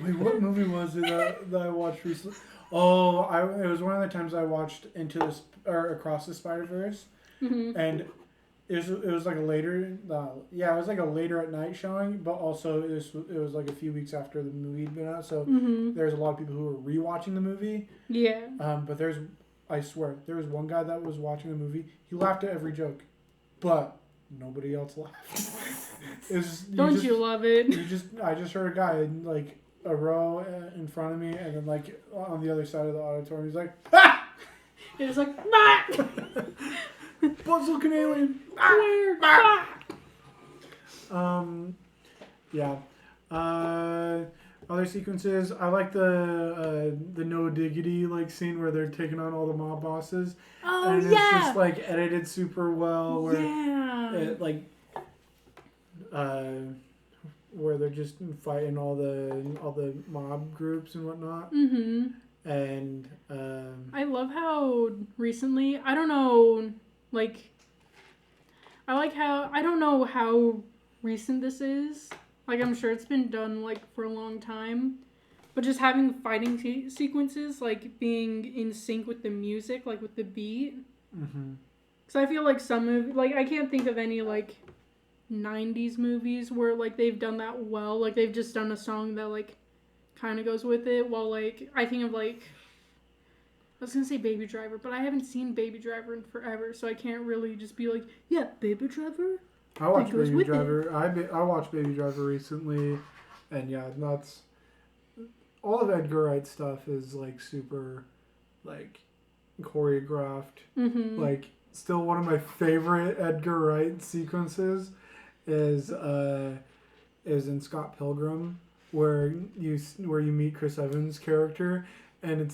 Wait, what movie was it that I watched recently? Oh, it was one of the times I watched Across the Spider-Verse, and it was like a later, it was like a later at night showing, but also it was like a few weeks after the movie had been out, so there's a lot of people who were rewatching the movie. Yeah. But I swear, there was one guy that was watching the movie. He laughed at every joke, but nobody else laughed. Don't you love it? I just heard a guy in like a row in front of me, and then like on the other side of the auditorium, he's like, "Ha!" It was like, bah! Butt-looking alien. Where? Bah! Yeah. Other sequences, I like the no diggity like scene where they're taking on all the mob bosses. Oh, and yeah! it's just like edited super well where it like where they're just fighting all the mob groups and whatnot. Mm-hmm. And I love how recently, I don't know, like, I don't know how recent this is. Like, I'm sure it's been done, like, for a long time. But just having fighting sequences, like, being in sync with the music, like, with the beat. mm-hmm. Because I feel like I can't think of any, like, 90s movies where, like, they've done that well. Like, they've just done a song that, like, kind of goes with it. While, like, I think of, like, I was going to say Baby Driver, but I haven't seen Baby Driver in forever. So I can't really just be like, yeah, Baby Driver? I watched Baby Driver. I watched Baby Driver recently, and yeah, that's all of Edgar Wright's stuff is like super, like, choreographed. Mm-hmm. Like, still one of my favorite Edgar Wright sequences is in Scott Pilgrim, where you meet Chris Evans' character. And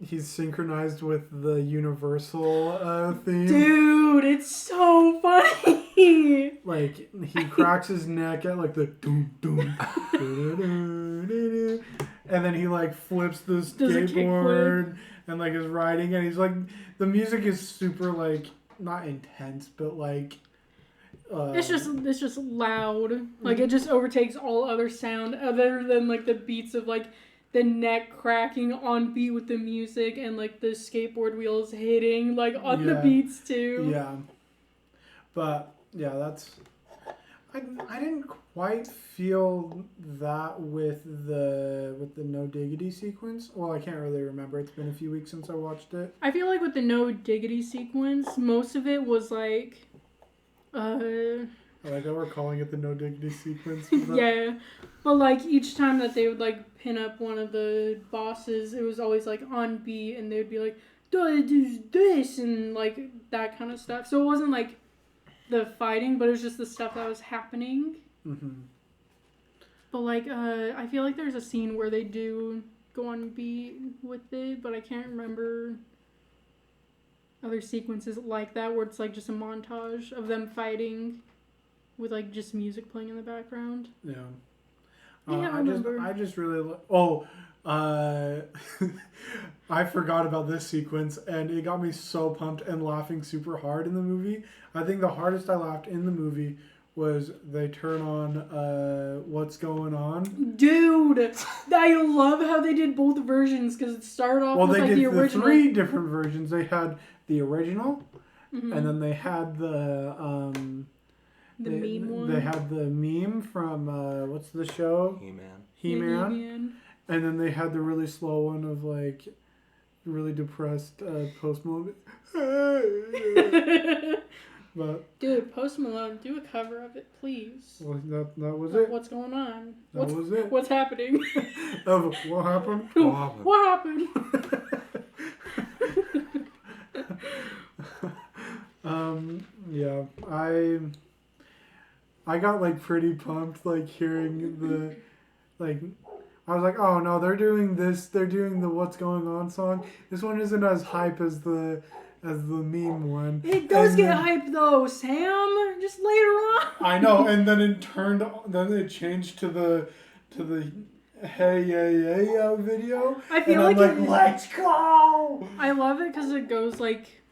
he's synchronized with the Universal theme. Dude, it's so funny. Like, he cracks his neck at like the doom doom, and then he like flips the skateboard and like is riding, and he's like, the music is super like not intense, but like it's just loud. Like, it just overtakes all other sound other than like the beats of like the neck cracking on beat with the music and like the skateboard wheels hitting like on the beats too. Yeah. But yeah, that's I didn't quite feel that with the No Diggity sequence. Well, I can't really remember. It's been a few weeks since I watched it. I feel like with the No Diggity sequence, most of it was like I like how we're calling it the No Diggity sequence. Yeah. But like each time that they would like pin up one of the bosses, it was always like on beat and they would be like, do this and like that kind of stuff. So it wasn't like the fighting, but it was just the stuff that was happening. Mm-hmm. But like I feel like there's a scene where they do go on beat with it, but I can't remember other sequences like that where it's like just a montage of them fighting with like just music playing in the background. Yeah. I just really I forgot about this sequence, and it got me so pumped and laughing super hard in the movie. I think the hardest I laughed in the movie was they turn on What's Going On. Dude, I love how they did both versions because it started off with like the original. Well, they did 3 different versions. They had the original, mm-hmm. and then they had the meme one. They had the meme from what's the show? He-Man. And then they had the really slow one of like really depressed Post Malone. But dude, Post Malone, do a cover of it, please. Well, that was it. What's going on? That was it. What's happening? What happened? What happened? Yeah, I got like pretty pumped like hearing the like. I was like, oh no, they're doing the What's Going On song. This one isn't as hype as the meme one. It does get hype though, Sam. Just later on. I know, and then it changed to the Hey Yeah Yeah video. I feel like let's go. I love it because it goes like,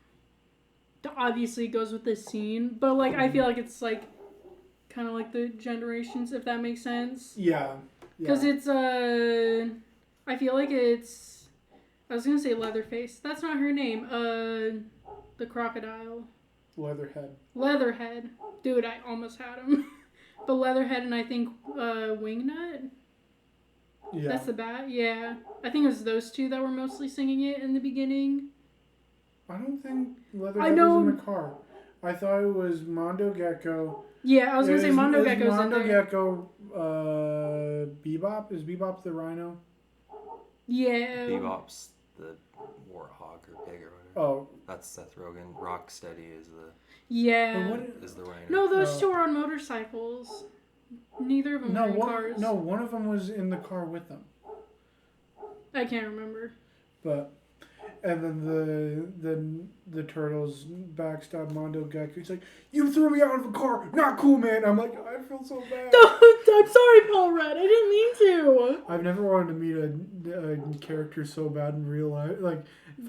obviously it goes with the scene, but like I feel like it's like, kind of like the Generations, if that makes sense. Yeah. Because it's, I feel like it's, I was going to say Leatherface. That's not her name. The crocodile. Leatherhead. Dude, I almost had him. But Leatherhead and I think Wingnut. Yeah. That's the bat. Yeah. I think it was those two that were mostly singing it in the beginning. I don't think Leatherhead was in the car. I thought it was Mondo Gecko. Yeah, I was going to say Mondo Gecko's in there. Mondo Gecko, Bebop? Is Bebop the rhino? Yeah. Bebop's the warthog or pig or whatever. Oh, That's Seth Rogen. Rocksteady is the Yeah. is the rhino. No, those two are on motorcycles. Neither of them are in cars. No, one of them was in the car with them. I can't remember. But, and then the turtles backstab Mondo Gecko. He's like, "You threw me out of the car. Not cool, man." I'm like, I feel so bad. I'm sorry, Paul Rudd. I didn't mean to. I've never wanted to meet a character so bad in real life. Like, if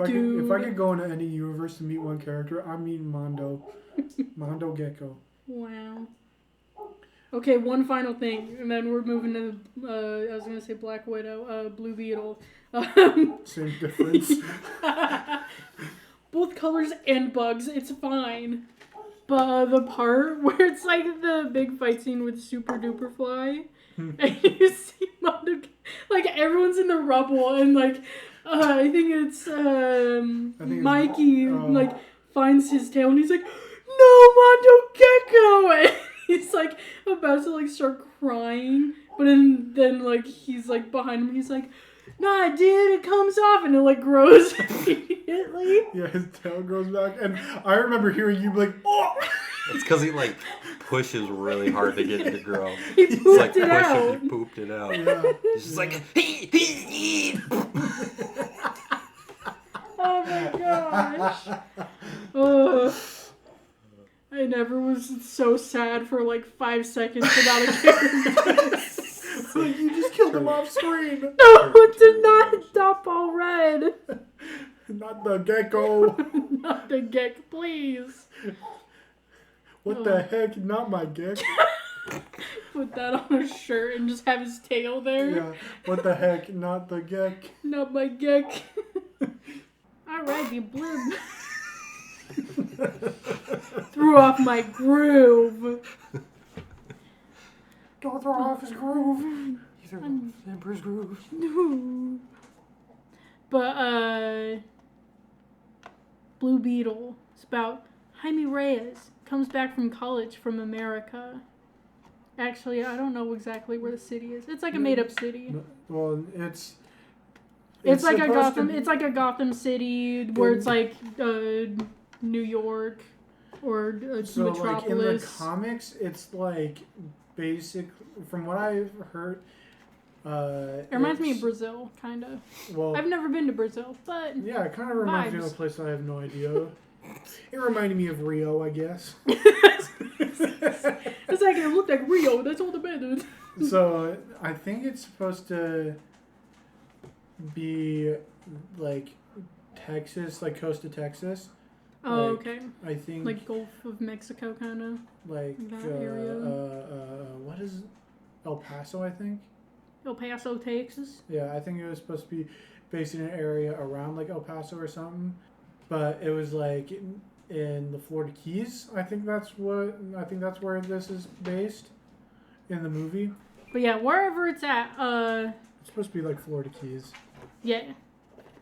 I could go into any universe to meet one character, I'm meeting Mondo Gecko. Wow. Okay, one final thing, and then we're moving to, I was going to say Black Widow, Blue Beetle. Same difference. Both colors and bugs, it's fine. But the part where it's like the big fight scene with Super Duper Fly, and you see Mondo, like everyone's in the rubble, and like, I think it's Mikey, like, finds his tail, and he's like, "No, Mondo Gecko!" And he's like about to like start crying, but then like he's like behind him, and he's like, "Nah, dude, it comes off," and it like grows immediately. Yeah, his tail grows back, and I remember hearing you be like, "Oh!" It's because he like pushes really hard to get it to grow. He It's pooped like it out. He pooped it out. Yeah. It's just like he. Oh my gosh. Ugh. I never was so sad for like 5 seconds without a character. Like, you just killed him off screen. No, it did not stop all red. Not the gecko. Not the geck, please. What the heck? Not my geck. Put that on a shirt and just have his tail there. Yeah. What the heck? Not the geck. Not my geck. Alright, you blib. Threw off my groove. Don't throw off his groove. He threw off the Emperor's groove. No. But, Blue Beetle. It's about Jaime Reyes. Comes back from college from America. Actually, I don't know exactly where the city is. It's like a made-up city. Well, It's like a Gotham. It's like a Gotham City where it's like New York or so Metropolis. like in the comics, it's like basic. From what I've heard, it reminds me of Brazil, kind of. Well, I've never been to Brazil, but yeah, it kind of reminds me of a place I have no idea. It reminded me of Rio, I guess. It's like it looked like Rio. That's all the matters. So I think it's supposed to be like Texas, like coast of Texas. Oh, Like, okay. I think Like Gulf of Mexico, kind of. like that area. what is El Paso? I think. El Paso, Texas. Yeah, I think it was supposed to be based in an area around like El Paso or something, but it was like in the Florida Keys. I think that's where this is based in the movie. But yeah, wherever it's at, It's supposed to be like Florida Keys. yeah.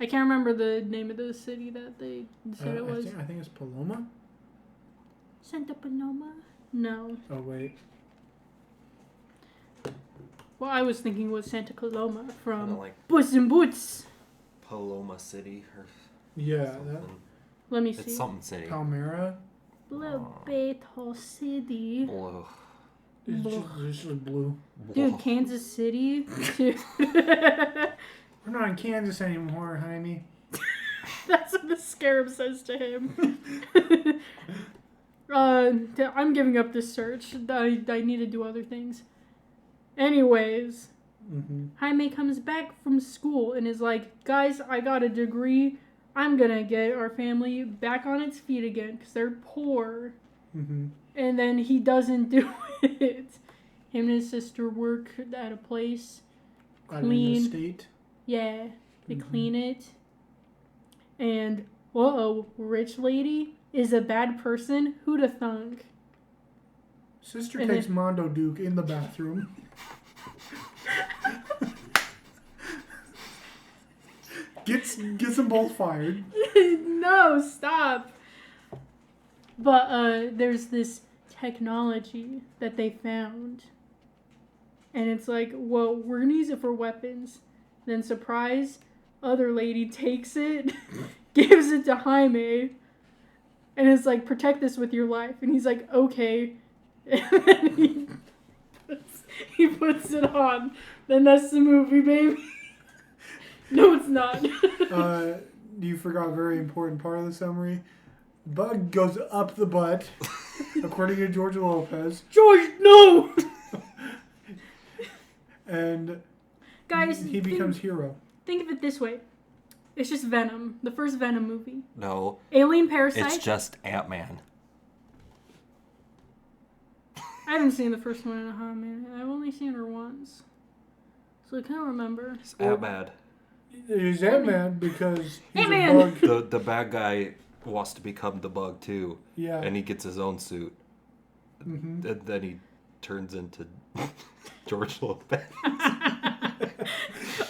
I can't remember the name of the city that they said it was. I think it's Paloma. Santa Paloma? No. Oh wait. What I was thinking was Santa Coloma from Kinda like Puss in Boots. Paloma City or Yeah, something. Let me see. It's something city. Palmyra. Blue Beetle City. Ugh. It's just blue. Dude, Kansas City. Dude. We're not in Kansas anymore, Jaime. That's what the scarab says to him. I'm giving up this search. I need to do other things. Anyways, Jaime comes back from school and is like, "Guys, I got a degree. I'm gonna get our family back on its feet again because they're poor." And then he doesn't do it. Him and his sister work at a place. Clean. In the state. Yeah, they clean it. And, whoa, rich lady is a bad person. Who'da thunk? Sister And takes then- Mondo Duke in the bathroom. Gets them both fired. No, stop. But there's this technology that they found. And it's like, well, we're going to use it for weapons. Then surprise, other lady takes it, gives it to Jaime, and is like, protect this with your life. And he's like, okay. And then he puts it on. Then that's the movie, baby. No, it's not. You forgot a very important part of the summary. Bug goes up the butt, according to George Lopez. George, no! And guys, he becomes hero. Think of it this way. It's just Venom, the first Venom movie. No. Alien Parasite. It's just Ant-Man. I haven't seen the first one in a hot minute. I've only seen her once. So I can't remember. It's Ant-Man. He's Ant-Man because he's Ant-Man! a bug. The bad guy wants to become the bug too. Yeah. And he gets his own suit. Mm-hmm. And then he turns into George Lopez.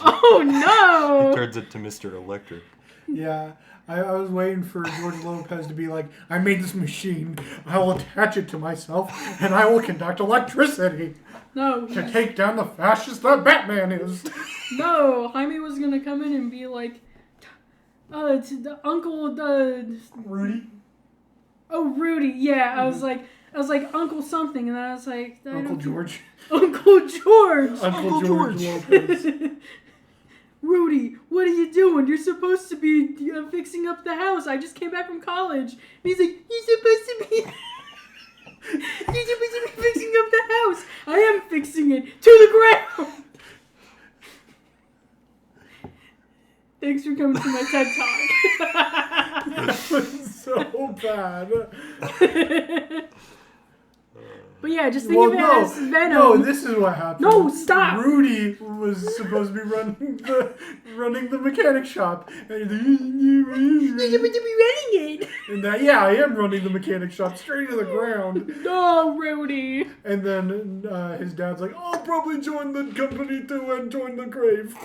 Oh no! He turns into Mr. Electric. Yeah. I was waiting for George Lopez to be like, I made this machine, I will attach it to myself, and I will conduct electricity No. to take down the fascist that Batman is. No, Jaime was gonna come in and be like, it's the Uncle, Rudy? Oh, Rudy, yeah. I was like, Uncle something, and then I was like... Uncle George. Uncle George! Uncle George Lopez. Rudy, what are you doing? You're supposed to be fixing up the house. I just came back from college. And he's like, you're supposed to be fixing up the house. I am fixing it to the ground. Thanks for coming to my TED Talk. That was so bad. But yeah, just think of it as Venom. No, this is what happened. No, stop! Rudy was supposed to be running the mechanic shop. And You're supposed to be running it. And I am running the mechanic shop straight to the ground. No, Rudy. And then his dad's like, I'll probably join the company too and join the grave.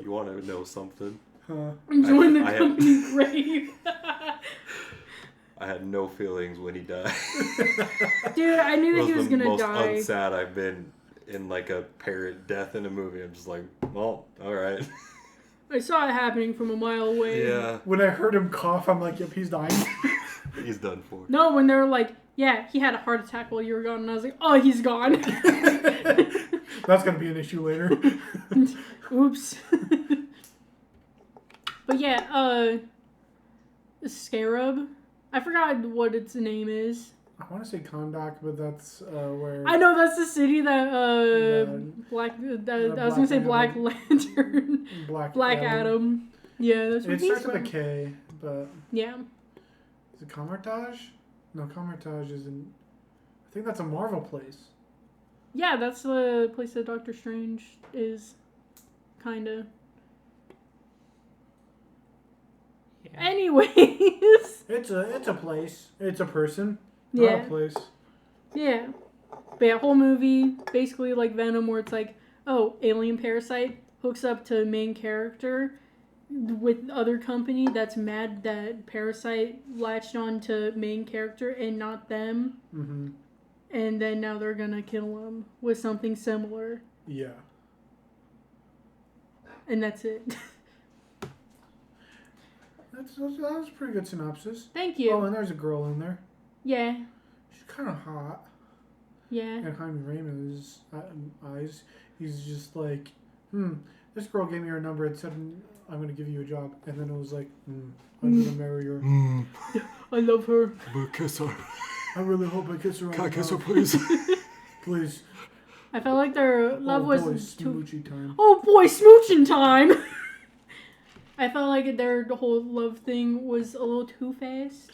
You want to know something? Join the company grave. I had no feelings when he died. Dude, I knew that he was gonna die. It was the most unsad I've been in like a parent death in a movie. I'm just like, well, all right. I saw it happening from a mile away. Yeah. When I heard him cough, I'm like, yep, he's dying. He's done for. No, when they were like, yeah, he had a heart attack while you were gone, and I was like, oh, he's gone. That's gonna be an issue later. Oops. But yeah, Scarab. I forgot what its name is. I want to say Kondak, but that's where... I know that's the city that I was gonna say Black Adam. Lantern. Black Adam. Yeah, that's what it he's starts with a from. K, but... Yeah. Is it Comertage? No, Comertage isn't... I think that's a Marvel place. Yeah, that's the place that Doctor Strange is. Kinda. Yeah. Anyways. It's a place. It's a person. Yeah. Not a place. Yeah. But yeah, whole movie, basically like Venom, where it's like, oh, alien parasite hooks up to main character with other company that's mad that Parasite latched on to main character and not them. Mm-hmm. And then now they're gonna kill him with something similar. Yeah. And that's it. That was a pretty good synopsis. Thank you. Oh, and there's a girl in there. Yeah. She's kind of hot. Yeah. And Jaime Raymond's eyes, he's just like, this girl gave me her number and said, I'm going to give you a job. And then it was like, I'm going to marry her. I love her. But kiss her. I really hope I kiss her on Can I the kiss her, mouth. please? Please. I felt like their love was too... smoochy time. Oh boy, smooching time! I felt like their whole love thing was a little too fast.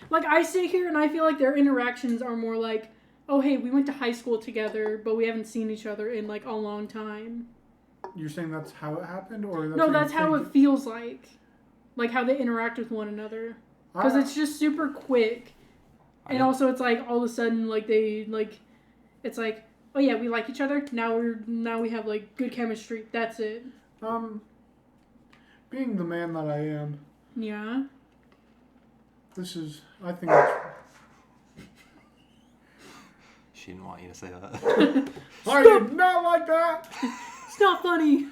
Like, I sit here and I feel like their interactions are more like, oh hey, we went to high school together, but we haven't seen each other in like a long time. You're saying that's how it happened? Or No, that's how it feels like. Like how they interact with one another. Because it's just super quick. And also it's like all of a sudden like they like, it's like, oh yeah, we like each other. Now we have like good chemistry. That's it. Being the man that I am. Yeah. I think that's... She didn't want you to say that. I did not like that. It's not funny.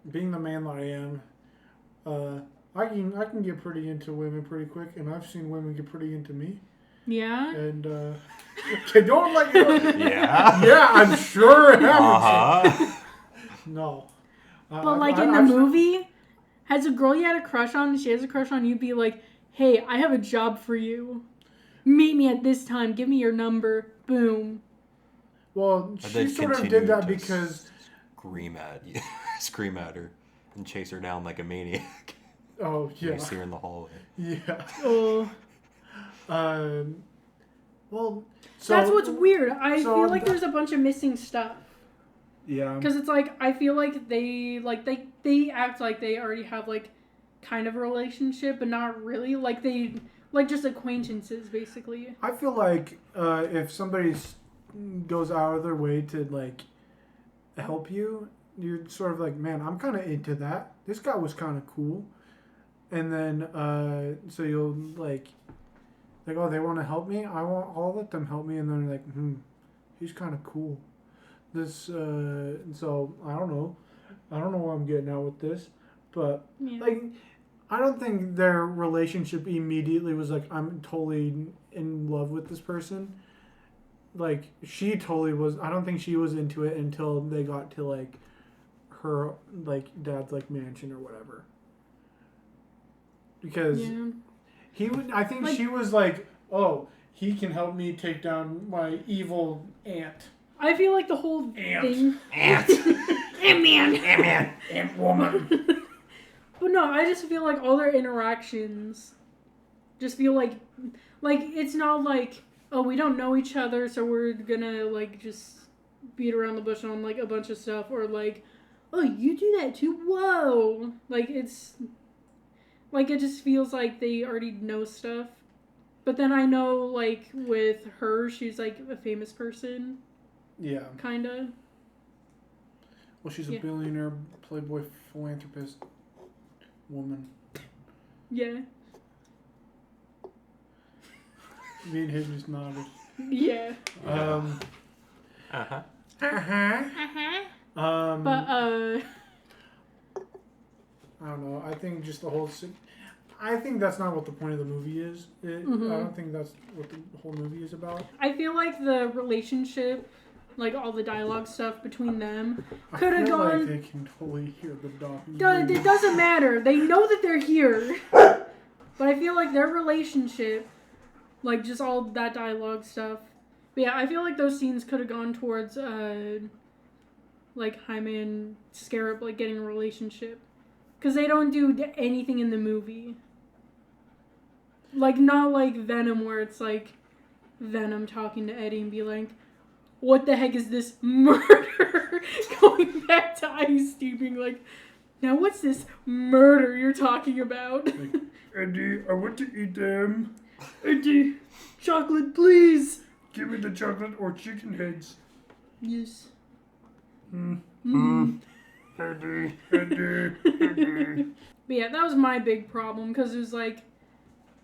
Being the man that I am, I can get pretty into women pretty quick, and I've seen women get pretty into me. Yeah. And okay, don't let you. Yeah. Yeah, I'm sure it happens. Uh-huh. No. But like in the movie, has a girl you had a crush on, and she has a crush on you, be like, hey, I have a job for you. Meet me at this time. Give me your number. Boom. Well, she sort of did that because scream at her, and chase her down like a maniac. Oh yeah. You see her in the hallway. Yeah. Oh. Well, so that's what's weird. I feel like there's a bunch of missing stuff. Yeah. Because it's like I feel like they act like they already have like kind of a relationship, but not really. Like they like just acquaintances basically. I feel like if somebody goes out of their way to like help you, you're sort of like, man, I'm kind of into that. This guy was kind of cool, and then so you'll like, oh, they want to help me. I'll let them help me, and then like, he's kind of cool. This so I don't know what I'm getting at with this, but like, I don't think their relationship immediately was like, I'm totally in love with this person. Like, she totally was. I don't think she was into it until they got to like her like dad's like mansion or whatever. Because he would. I think like, she was like, oh, he can help me take down my evil aunt. I feel like the whole thing. Ant man. Ant woman. But no, I just feel like all their interactions just feel like it's not like, oh, we don't know each other, so we're gonna like just beat around the bush on like a bunch of stuff, or like, oh, you do that too, whoa. Like it's like it just feels like they already know stuff. But then I know like with her, she's like a famous person. Yeah. Kinda. Well, she's a billionaire, playboy, philanthropist woman. Yeah. Me and him just nodded. Yeah. Uh-huh. But I don't know. I think just the whole. I think that's not what the point of the movie is. I don't think that's what the whole movie is about. I feel like the relationship, like all the dialogue stuff between them, could have gone. Like they can totally hear the dog. It doesn't matter. They know that they're here. But I feel like their relationship, like just all that dialogue stuff. But yeah, I feel like those scenes could have gone towards, like Jaime and Scarab like getting a relationship, because they don't do anything in the movie. Like not like Venom, where it's like Venom talking to Eddie and be like, what the heck is this murder? Going back to Ice T being like, now what's this murder you're talking about? Like, Eddie, I want to eat them. Eddie, chocolate, please. Give me the chocolate or chicken heads. Yes. Eddie. But yeah, that was my big problem, because it was like,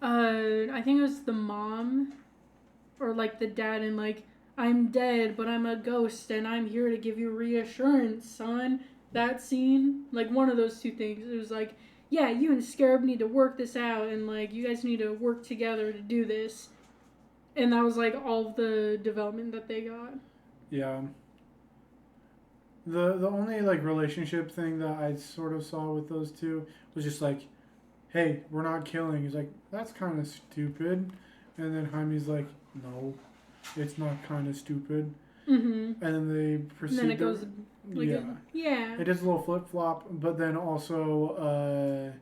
I think it was the mom, or like the dad, and like, I'm dead, but I'm a ghost, and I'm here to give you reassurance, son. That scene, like one of those two things. It was like, yeah, you and Scarab need to work this out, and like, you guys need to work together to do this. And that was like all the development that they got. Yeah. The only like relationship thing that I sort of saw with those two was just like, hey, we're not killing. He's like, that's kind of stupid. And then Jaime's like, no, it's not kind of stupid. Mm-hmm. And then they proceed. And then it goes like It is a little flip flop, but then also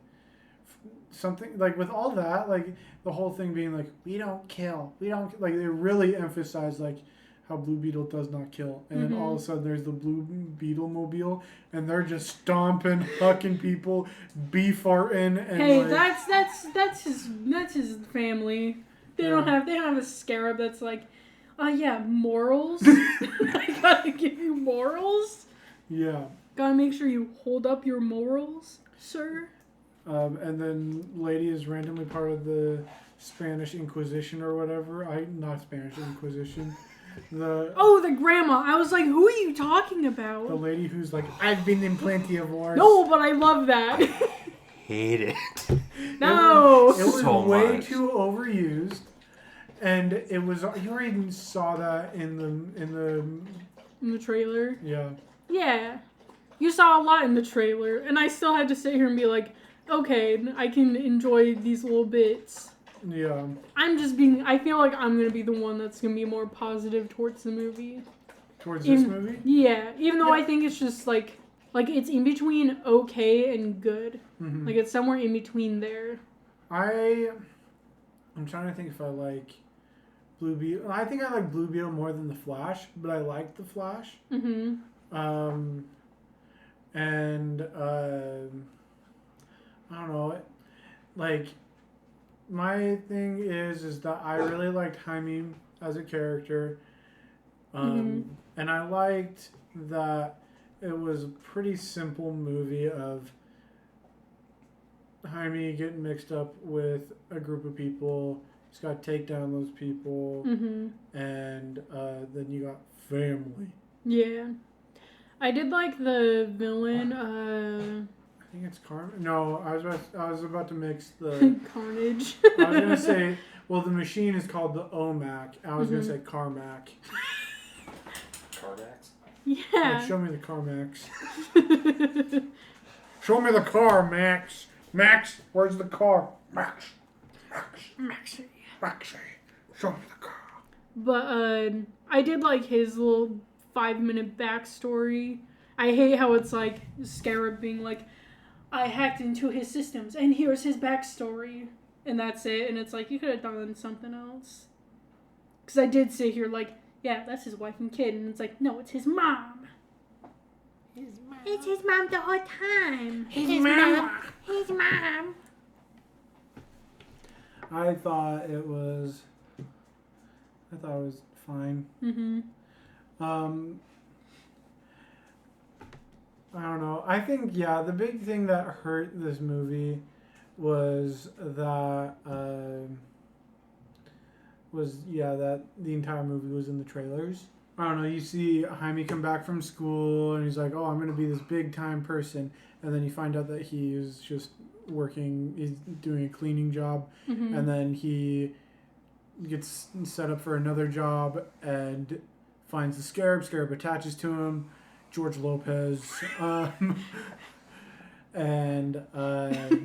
something like with all that, like the whole thing being like, we don't kill, like they really emphasize like how Blue Beetle does not kill, and then all of a sudden there's the Blue Beetle mobile, and they're just stomping, hucking people, beef-farting, and hey, like, that's his family. They don't have a Scarab that's like, yeah, morals. I gotta give you morals. Yeah. Gotta make sure you hold up your morals, sir. And then Lady is randomly part of the Spanish Inquisition or whatever. Not Spanish Inquisition. The grandma. I was like, who are you talking about? The lady who's like, I've been in plenty of wars. No, but I love that. Hate it. No. It was So way much. too overused. And it was, you already saw that in In the trailer? yeah. Yeah. You saw a lot in the trailer, and I still had to sit here and be like, okay, I can enjoy these little bits. Yeah. I feel like I'm going to be the one that's going to be more positive towards the movie. Towards this movie? Yeah, even though I think it's just like it's in between okay and good. Mm-hmm. Like it's somewhere in between there. I'm trying to think if I like Blue Beetle. I think I like Blue Beetle more than the Flash, but I like the Flash. Mm-hmm. I don't know. Like, my thing is that I really liked Jaime as a character. And I liked that it was a pretty simple movie of Jaime getting mixed up with a group of people. He's got to take down those people. Mm-hmm. And then you got family. Yeah. I did like the villain, I think it's Carmen. No, I was about to mix the Carnage. I was gonna say, well, the machine is called the OMAC. I was gonna say Carmack. Cardax? Yeah. Like, show me the Carmax. Show me the car, Max. Max, where's the car? Max. Maxie. Show me the car. But I did like his little 5-minute backstory. I hate how it's like Scarab being like, I hacked into his systems and here's his backstory. And that's it. And it's like, you could have done something else. Because I did sit here like, yeah, that's his wife and kid. And it's like, no, it's his mom. It's his mom the whole time. His mom. I thought it was fine. Mm-hmm. I don't know. I think, the big thing that hurt this movie was that that the entire movie was in the trailers. I don't know. You see Jaime come back from school and he's like, "Oh, I'm going to be this big time person," and then you find out that he is just working. He's doing a cleaning job, Mm-hmm. and then he gets set up for another job and finds the Scarab. Scarab attaches to him. George Lopez. And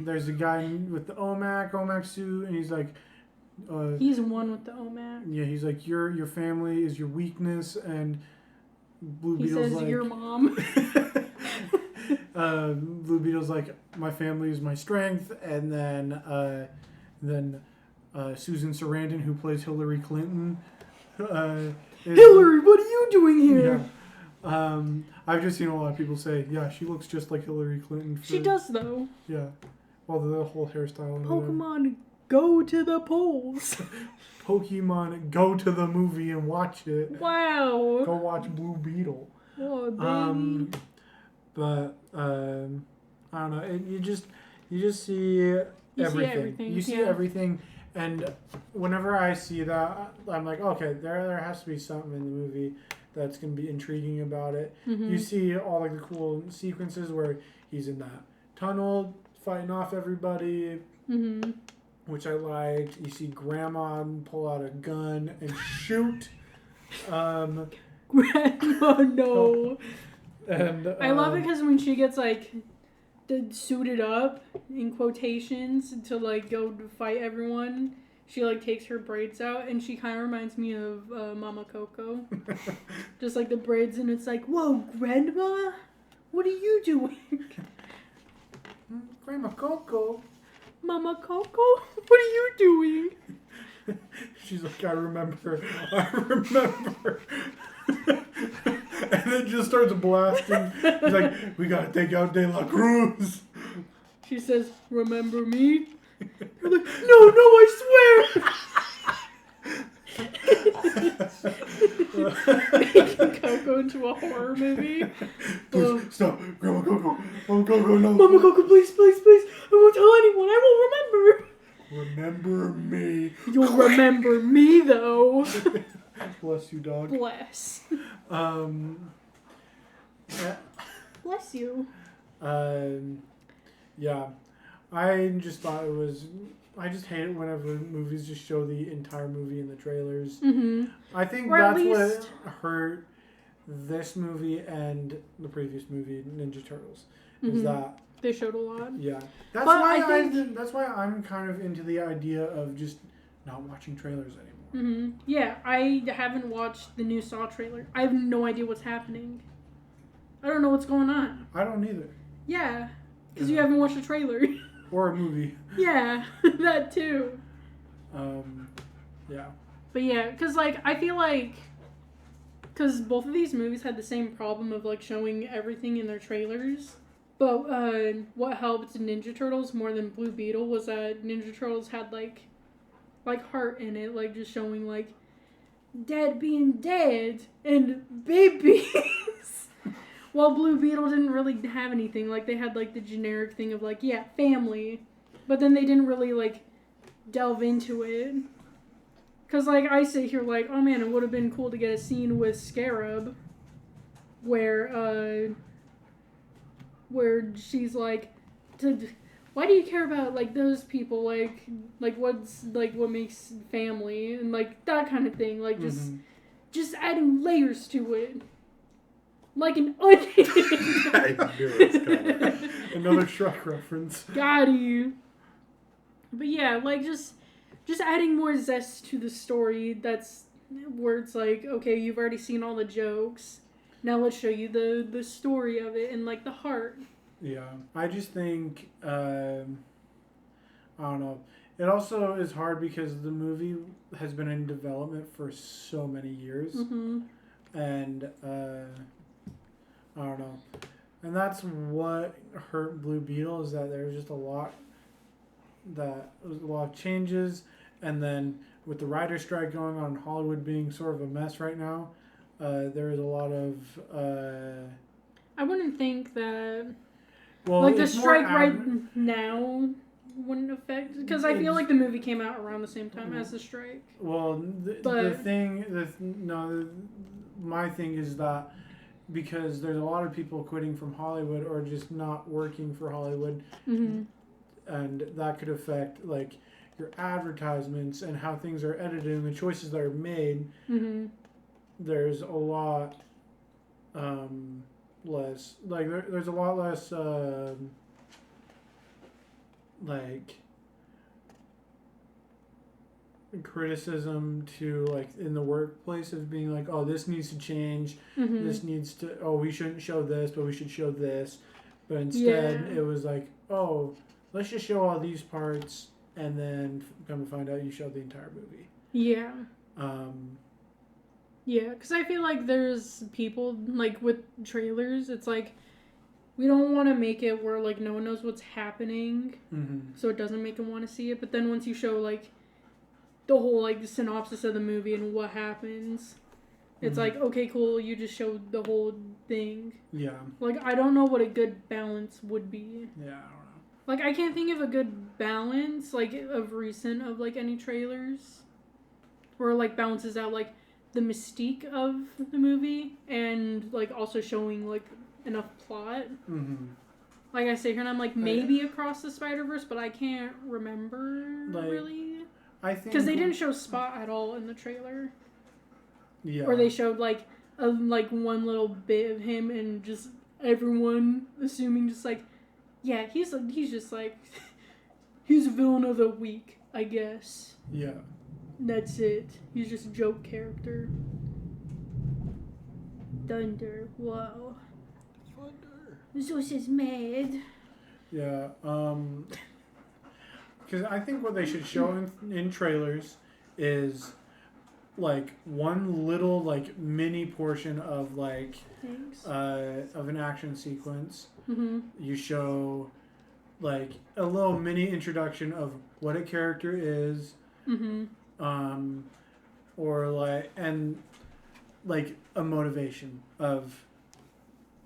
there's a guy with the OMAC suit, and he's like... he's one with the OMAC. Yeah, he's like, your family is your weakness, and Blue He Beetle's says, like... your mom. Blue Beetle's like, my family is my strength, and then Susan Sarandon, who plays Hillary Clinton... Hillary, what are you doing here? Yeah. I've just seen a lot of people say, yeah, she looks just like Hillary Clinton. She does, though. Yeah. Well, the whole hairstyle. And Pokemon, go to the polls. Pokemon, go to the movie and watch it. Wow. Go watch Blue Beetle. Oh, baby. But, I don't know. You just see everything. You see everything. And whenever I see that, I'm like, okay, there has to be something in the movie that's going to be intriguing about it. Mm-hmm. You see all like the cool sequences where he's in that tunnel fighting off everybody, Mm-hmm. which I liked. You see Grandma pull out a gun and shoot. Grandma, no. And I love it because when she gets like suited up in quotations to like go to fight everyone, she like takes her braids out, and she kind of reminds me of Mama Coco. Just like the braids, and it's like, whoa, Grandma, what are you doing? Grandma Coco. Mama Coco, what are you doing? She's like, I remember. And then just starts blasting. He's like, we gotta take out De La Cruz. She says, remember me? You're like, no, I swear. Making Coco into a horror movie. Stop, Grandma Coco. Mama Coco, no. Mama Coco, please. I won't tell anyone. I won't remember. Remember me. You'll remember me, though. Bless you, dog. Bless. Yeah. Bless you. Yeah. I just thought it was... I just hate it whenever movies just show the entire movie in the trailers. Mm-hmm. I think Or at that's least... what hurt this movie and the previous movie, Ninja Turtles. Mm-hmm. Is that... They showed a lot. Yeah. That's But why that's why I'm kind of into the idea of just not watching trailers anymore. Mm-hmm. Yeah, I haven't watched the new Saw trailer. I have no idea what's happening. I don't know what's going on. I don't either. Yeah, because you haven't watched the trailer. Or a movie. Yeah, that too. Yeah. But yeah, because like I feel like, because both of these movies had the same problem of like showing everything in their trailers. But what helped Ninja Turtles more than Blue Beetle was that Ninja Turtles had like heart in it, like just showing like dad being dead and babies. While Blue Beetle didn't really have anything. Like they had like the generic thing of like, yeah, family. But then they didn't really like delve into it. Cause like I sit here like, oh man, it would have been cool to get a scene with Scarab where she's like, why do you care about like those people, like what's like what makes family and like that kind of thing, like just adding layers to it, like an onion. I knew it was coming. Another Shrek reference. Got you. But yeah, like just adding more zest to the story. That's where it's like, okay, you've already seen all the jokes. Now let's show you the story of it and like the heart. Yeah, I just think I don't know. It also is hard because the movie has been in development for so many years, and I don't know. And that's what hurt Blue Beetle, is that there's just a lot of changes, and then with the writer's strike going on, Hollywood being sort of a mess right now, there is a lot of I wouldn't think that. well, like the strike right now wouldn't affect, because I feel like the movie came out around the same time as the strike. Well, my thing is that because there's a lot of people quitting from Hollywood or just not working for Hollywood, and that could affect like your advertisements and how things are edited and the choices that are made. There's a lot less, like there's a lot less like criticism to like in the workplace of being like, oh, this needs to change, this needs to, oh, we shouldn't show this, but we should show this. But instead it was like, oh, let's just show all these parts and then come to find out you showed the entire movie. Yeah, because I feel like there's people, like, with trailers, it's like, we don't want to make it where, like, no one knows what's happening, so it doesn't make them want to see it. But then once you show, like, the whole, like, the synopsis of the movie and what happens, it's like, okay, cool, you just showed the whole thing. Yeah. Like, I don't know what a good balance would be. Yeah, I don't know. Like, I can't think of a good balance, like, of recent of, like, any trailers. Or, like, balances out, like, the mystique of the movie and like also showing like enough plot. Like I say here and I'm like maybe Across the Spider-Verse, but I can't remember really. I think because they didn't show Spot at all in the trailer. Yeah. Or they showed like one little bit of him and just everyone assuming just like, yeah, he's just like he's a villain of the week, I guess. Yeah. That's it. He's just a joke character. Thunder. Whoa. Thunder. Zeus is mad. Yeah. Because I think what they should show in trailers is like one little like mini portion of like of an action sequence. You show like a little mini introduction of what a character is. Or like, and like a motivation of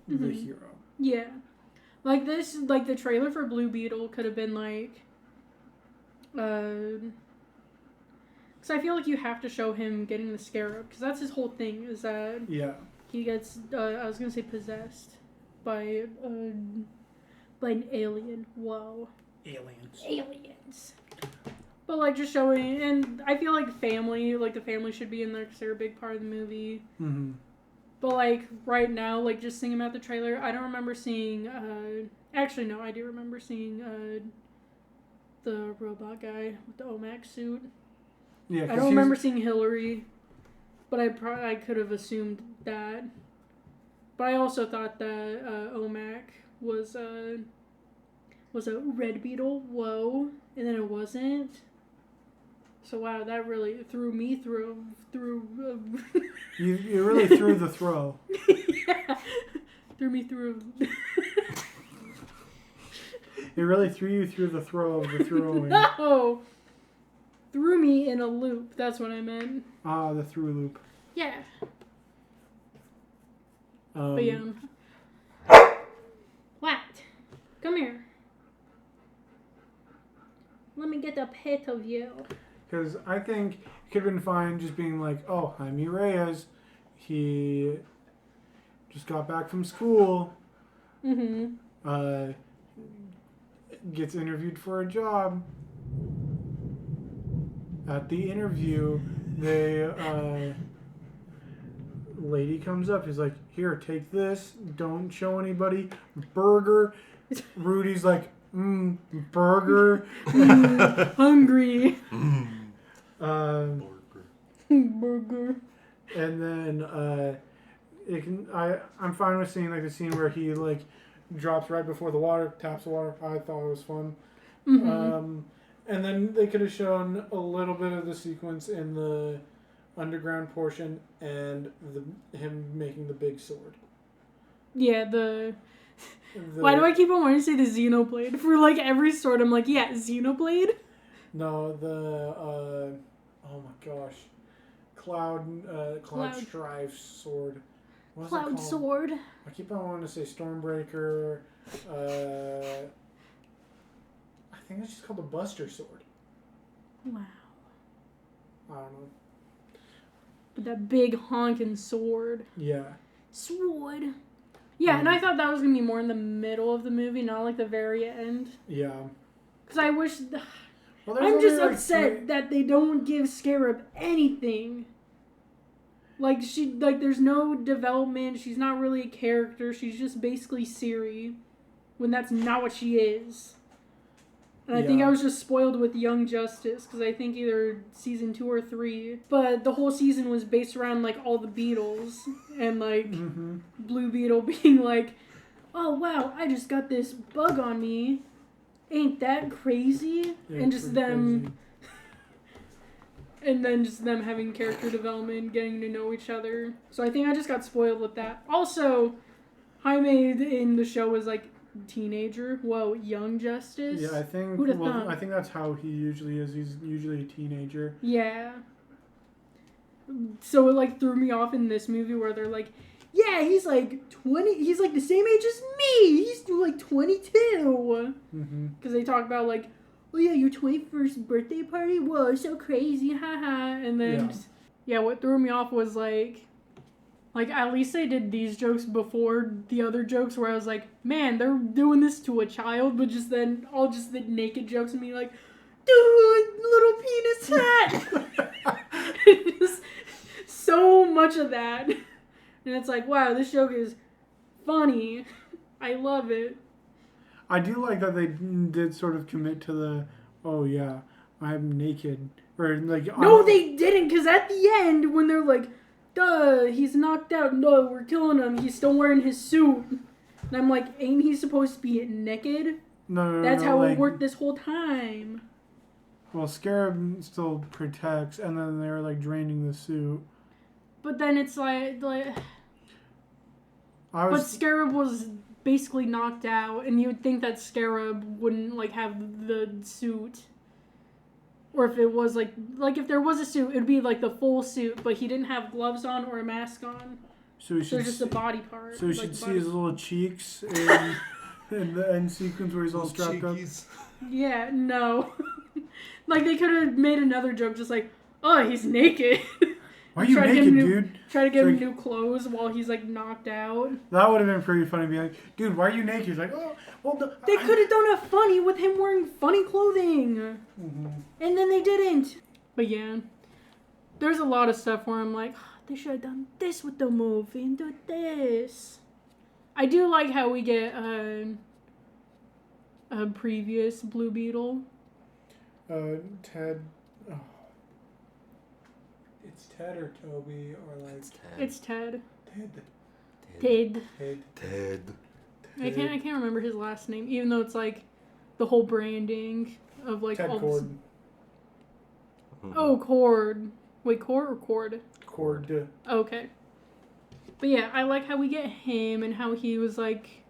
the hero. Yeah. Like this, like the trailer for Blue Beetle could have been like, Because I feel like you have to show him getting the scarab, because that's his whole thing, is that he gets, I was going to say possessed by an alien. Whoa. Aliens. But, like, just showing, and I feel like the family should be in there because they're a big part of the movie. Mm-hmm. But, like, right now, like, just thinking about the trailer, I don't remember seeing, actually, no, I do remember seeing, the robot guy with the OMAC suit. Yeah, I don't remember seeing Hillary, but I could have assumed that. But I also thought that, OMAC was a red beetle. Whoa. And then it wasn't. So wow, that really threw me through. You really threw the throw. Yeah, threw me through. It really threw you through the throw of the throwing. No, threw me in a loop. That's what I meant. Ah, the through loop. Yeah. But yeah. What? Come here. Let me get a pet of you. Because I think it could have been fine just being like, oh, Jaime Reyes, he just got back from school, gets interviewed for a job. At the interview, lady comes up, he's like, here, take this, don't show anybody, burger. Rudy's like, burger. Hungry. Burger. And then I'm fine with seeing like the scene where he like drops right before the water, taps the water. I thought it was fun. And then they could have shown a little bit of the sequence in the underground portion and him making the big sword. Yeah, why do I keep on wanting to say the Xenoblade? For like every sword, I'm like, yeah, Xenoblade? No, oh my gosh. Cloud Strife sword. What's Cloud it called? sword. I keep on wanting to say Stormbreaker. I think it's just called the Buster sword. Wow. I don't know. But that big honking sword. Yeah. Sword. Yeah, and I thought that was going to be more in the middle of the movie, not like the very end. Yeah. Because I wish... Well, I'm just upset that they don't give Scarab anything. Like, there's no development. She's not really a character. She's just basically Siri. When that's not what she is. And I think I was just spoiled with Young Justice, because I think either season 2 or 3. But the whole season was based around, like, all the Beetles. And, like, Blue Beetle being like, oh, wow, I just got this bug on me. Ain't that crazy? Yeah, and just them... Crazy. And then just them having character development, getting to know each other. So I think I just got spoiled with that. Also, Jaime in the show was, like, teenager. Whoa, Young Justice. Yeah, I think. I think that's how he usually is. He's usually a teenager. Yeah. So it like threw me off in this movie where they're like, yeah, he's like 20. He's like the same age as me. He's like 22. Because they talk about like, oh yeah, your 21st birthday party. Whoa, so crazy, haha. And then, what threw me off was like at least they did these jokes before the other jokes where I was like, man, they're doing this to a child, but just then all just the naked jokes and me like, dude, little penis hat. Just so much of that. And it's like, wow, this joke is funny. I love it. I do like that they did sort of commit to the, oh yeah, I'm naked. Or like, no, they didn't, because at the end, when they're like, duh, he's knocked out. No, we're killing him. He's still wearing his suit. And I'm like, ain't he supposed to be naked? No. That's how it worked this whole time. Well, Scarab still protects, and then they're like draining the suit. But then it's like but Scarab was basically knocked out, and you would think that Scarab wouldn't like have the suit. Or if it was like if there was a suit, it would be like the full suit, but he didn't have gloves on or a mask on. So it's just a body part. So you should see his little cheeks in the end sequence where he's all strapped up. Yeah, no. Like, they could have made another joke just like, oh, he's naked. Why are you naked, dude? Try to give him new clothes while he's, like, knocked out. That would have been pretty funny, being like, dude, why are you naked? He's like, oh, well... They could have done a funny with him wearing funny clothing. Mm-hmm. And then they didn't. But, yeah. There's a lot of stuff where I'm like, oh, they should have done this with the movie and do this. I do like how we get a previous Blue Beetle. Ted... Oh. It's Ted or Toby or like... It's Ted. Ted. I can't remember his last name, even though it's like the whole branding of like Ted all Cord. Oh, Cord. Wait, Cord or Cord? Cord. Okay. But yeah, I like how we get him and how he was like...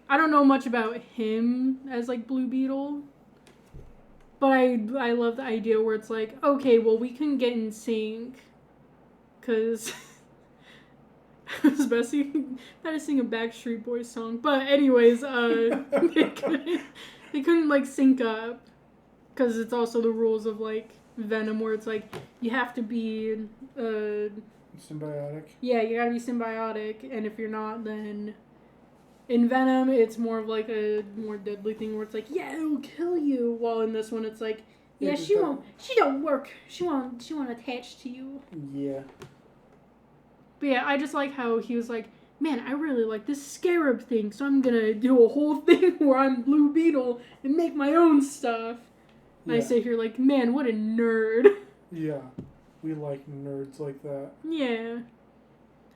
I don't know much about him as like Blue Beetle. But I love the idea where it's like, okay, well, we can get in sync. Because I was about to sing a Backstreet Boys song. But anyways, they couldn't like sync up. Because it's also the rules of like Venom where it's like, you have to be... symbiotic? Yeah, you gotta be symbiotic. And if you're not, then... In Venom, it's more of like a more deadly thing where it's like, yeah, it'll kill you. While in this one, it's like, yeah, she don't work. She won't attach to you. Yeah. But yeah, I just like how he was like, man, I really like this scarab thing, so I'm gonna do a whole thing where I'm Blue Beetle and make my own stuff. And I sit here like, man, what a nerd. Yeah, we like nerds like that. Yeah.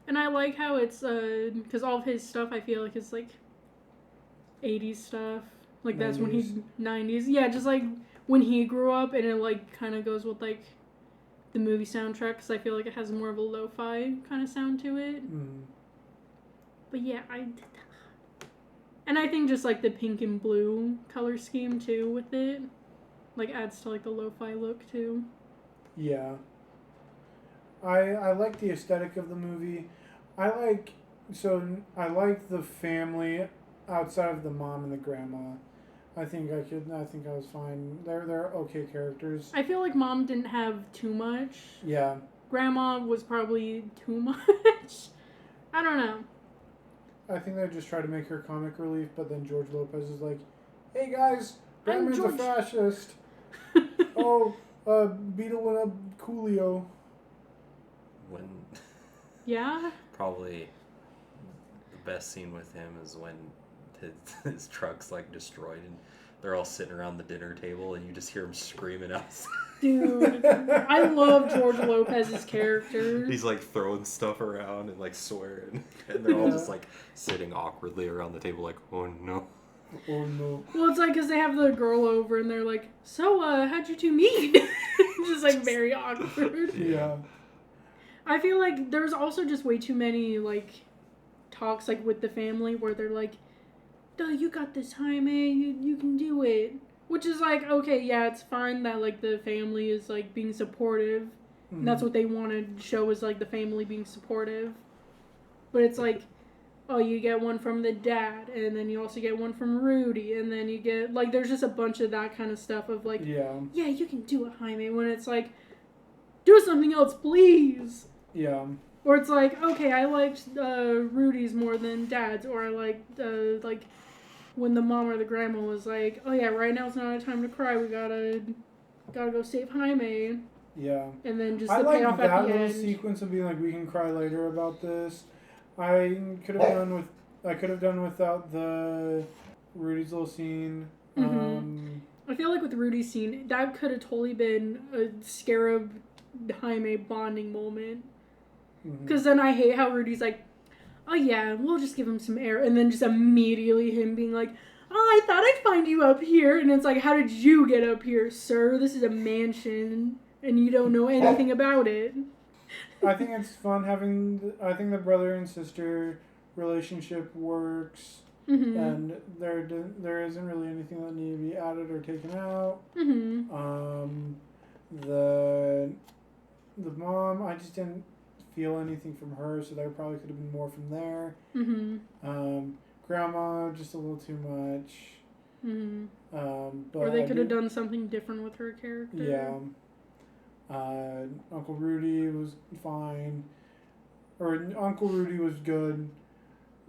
And I like how it's, because all of his stuff I feel like is like 80s stuff. Like 90s. That's when he, 90s. Yeah, just like when he grew up and it like kind of goes with like the movie soundtrack because I feel like it has more of a lo-fi kind of sound to it. Mm. But yeah, and I think just like the pink and blue color scheme too with it, like adds to like the lo-fi look too. Yeah. I like the aesthetic of the movie. I like the family outside of the mom and the grandma. I think I was fine. They're okay characters. I feel like mom didn't have too much. Yeah. Grandma was probably too much. I don't know. I think they just try to make her comic relief, but then George Lopez is like, "Hey guys, Grandma's a fascist." Beetle and a Coolio. When yeah, probably the best scene with him is when his truck's like destroyed and they're all sitting around the dinner table and you just hear him screaming outside. Dude, I love George Lopez's character. He's like throwing stuff around and like swearing, and they're all just like sitting awkwardly around the table like, oh no. Oh no. Well, it's like because they have the girl over and they're like, so how'd you two meet? Just like very awkward. Yeah. I feel like there's also just way too many, like, talks, like, with the family where they're like, duh, you got this, Jaime, you can do it. Which is like, okay, yeah, it's fine that, like, the family is, like, being supportive. Mm-hmm. And that's what they want to show is, like, the family being supportive. But it's like, oh, you get one from the dad, and then you also get one from Rudy, and then you get, like, there's just a bunch of that kind of stuff of, like, yeah, you can do it, Jaime, when it's like, do something else, please. Yeah. Or it's like, okay, I liked Rudy's more than Dad's, or I liked, like, when the mom or the grandma was like, oh yeah, right now it's not a time to cry, we gotta go save Jaime. Yeah. And then just the payoff at the end. I like that little sequence of being like, we can cry later about this. I could have done without the Rudy's little scene. Mm-hmm. I feel like with Rudy's scene, that could have totally been a Scarab Jaime bonding moment. Because then I hate how Rudy's like, oh yeah, we'll just give him some air. And then just immediately him being like, oh, I thought I'd find you up here. And it's like, how did you get up here, sir? This is a mansion and you don't know anything about it. I think it's fun I think the brother and sister relationship works. Mm-hmm. And there isn't really anything that needs to be added or taken out. Mm-hmm. The mom, I just didn't feel anything from her, so there probably could have been more from there. Mm-hmm. Grandma, just a little too much. Mm-hmm. But or they could have done something different with her character. Yeah. Uncle Rudy was fine. Or Uncle Rudy was good.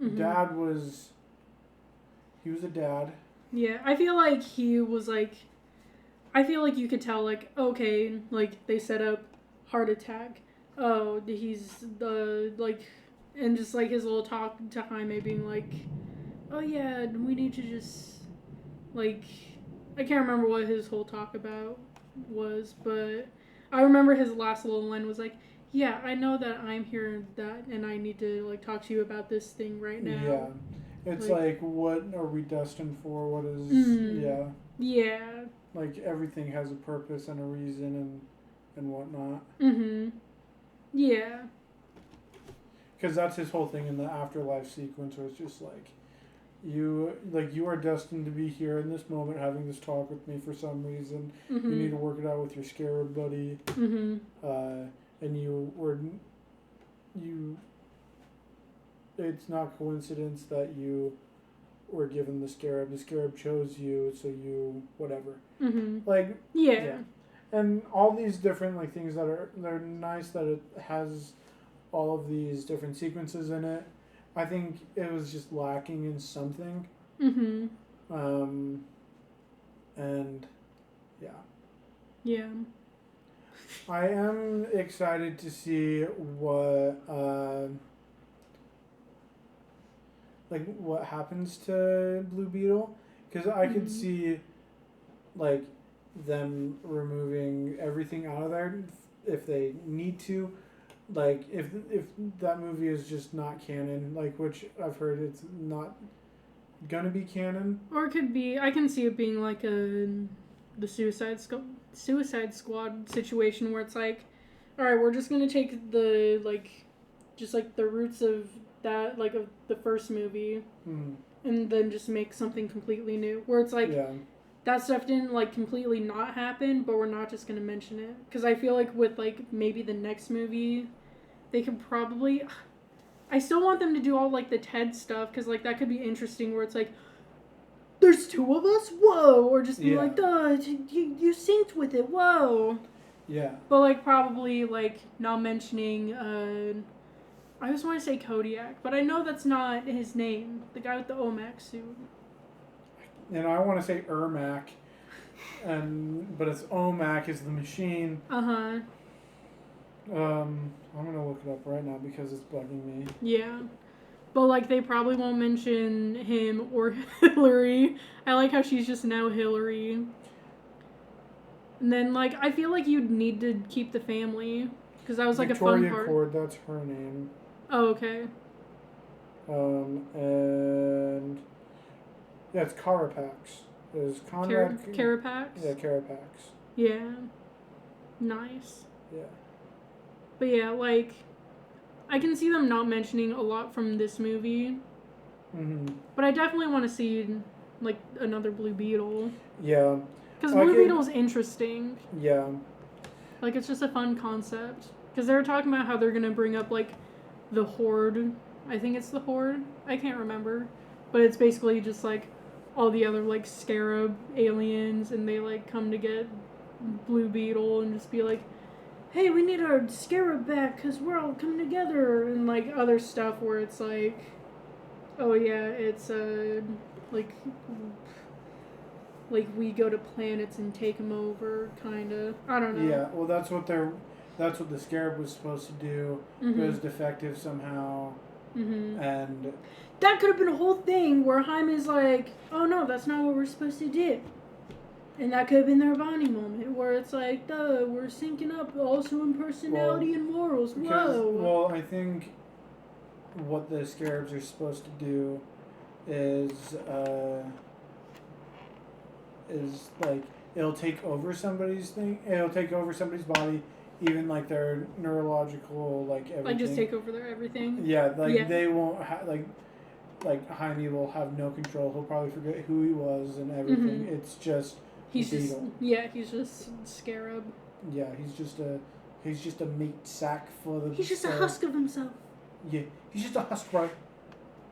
Mm-hmm. Dad was... He was a dad. Yeah, I feel like he was like... I feel like you could tell, like, okay, like, they set up heart attack. Oh, he's the, like... And just, like, his little talk to Jaime being like... Oh, yeah, we need to just... Like... I can't remember what his whole talk about was, but... I remember his last little line was like... Yeah, I know that I'm here and I need to, like, talk to you about this thing right now. Yeah. It's like, what are we destined for? What is... Yeah. Yeah. Like, everything has a purpose and a reason and whatnot. Mm-hmm. Yeah. Because that's his whole thing in the afterlife sequence, where it's just like, you are destined to be here in this moment having this talk with me for some reason. Mm-hmm. You need to work it out with your scarab buddy. Mm-hmm. And it's not coincidence that you were given the scarab. The scarab chose you, so you, whatever. Mm-hmm. Like, yeah. And all these different, like, things they're nice that it has all of these different sequences in it. I think it was just lacking in something. Mm-hmm. And, yeah. Yeah. I am excited to see what happens to Blue Beetle, because I could see like them removing everything out of there if they need to, like if that movie is just not canon, like, which I've heard it's not gonna be canon. Or it could be. I can see it being like the Suicide Squad situation where it's like, all right, we're just gonna take the the roots of that, like, of the first movie, and then just make something completely new. Where it's like, that stuff didn't, like, completely not happen, but we're not just gonna mention it. Because I feel like with, like, maybe the next movie, they could probably... I still want them to do all, like, the Ted stuff, because, like, that could be interesting, where it's like, there's two of us? Whoa! Or just be like, duh, you synced with it, whoa! Yeah. But, like, probably, like, not mentioning, I just want to say Kodiak, but I know that's not his name. The guy with the OMAC suit. And I want to say Ermac, but it's OMAC is the machine. Uh-huh. I'm gonna look it up right now because it's bugging me. Yeah. But, like, they probably won't mention him or Hillary. I like how she's just now Hillary. And then, like, I feel like you'd need to keep the family, because that was, like, Victoria a fun part. Cord, that's her name. Oh, okay. And... Yeah, it's Carapax. Is Conrad... Carapax? Yeah, Carapax. Yeah. Nice. Yeah. But yeah, like, I can see them not mentioning a lot from this movie. Mm-hmm. But I definitely want to see, like, another Blue Beetle. Yeah. Because Blue Beetle's interesting. Yeah. Like, it's just a fun concept. Because they were talking about how they're going to bring up, like, the Horde. I think it's the Horde. I can't remember. But it's basically just, like, all the other, like, scarab aliens, and they, like, come to get Blue Beetle and just be like, hey, we need our scarab back because we're all coming together, and, like, other stuff where it's like, oh yeah, it's like we go to planets and take them over, kind of. I don't know. Yeah, well, that's what the scarab was supposed to do. It was defective somehow, and that could have been a whole thing where Jaime's like, oh no, that's not what we're supposed to do. And that could have been their bonding moment, where it's like, duh, we're syncing up also in personality and morals. Whoa. Well, I think what the scarabs are supposed to do is like, it'll take over somebody's thing. It'll take over somebody's body, even like their neurological, like everything. Like, just take over their everything. Yeah, they won't like Jaime will have no control. He'll probably forget who he was and everything. It's just he's Beetle. He's just scarab. Yeah, he's just a meat sack full of. He's just a husk of himself. Yeah, he's just a husk, bro.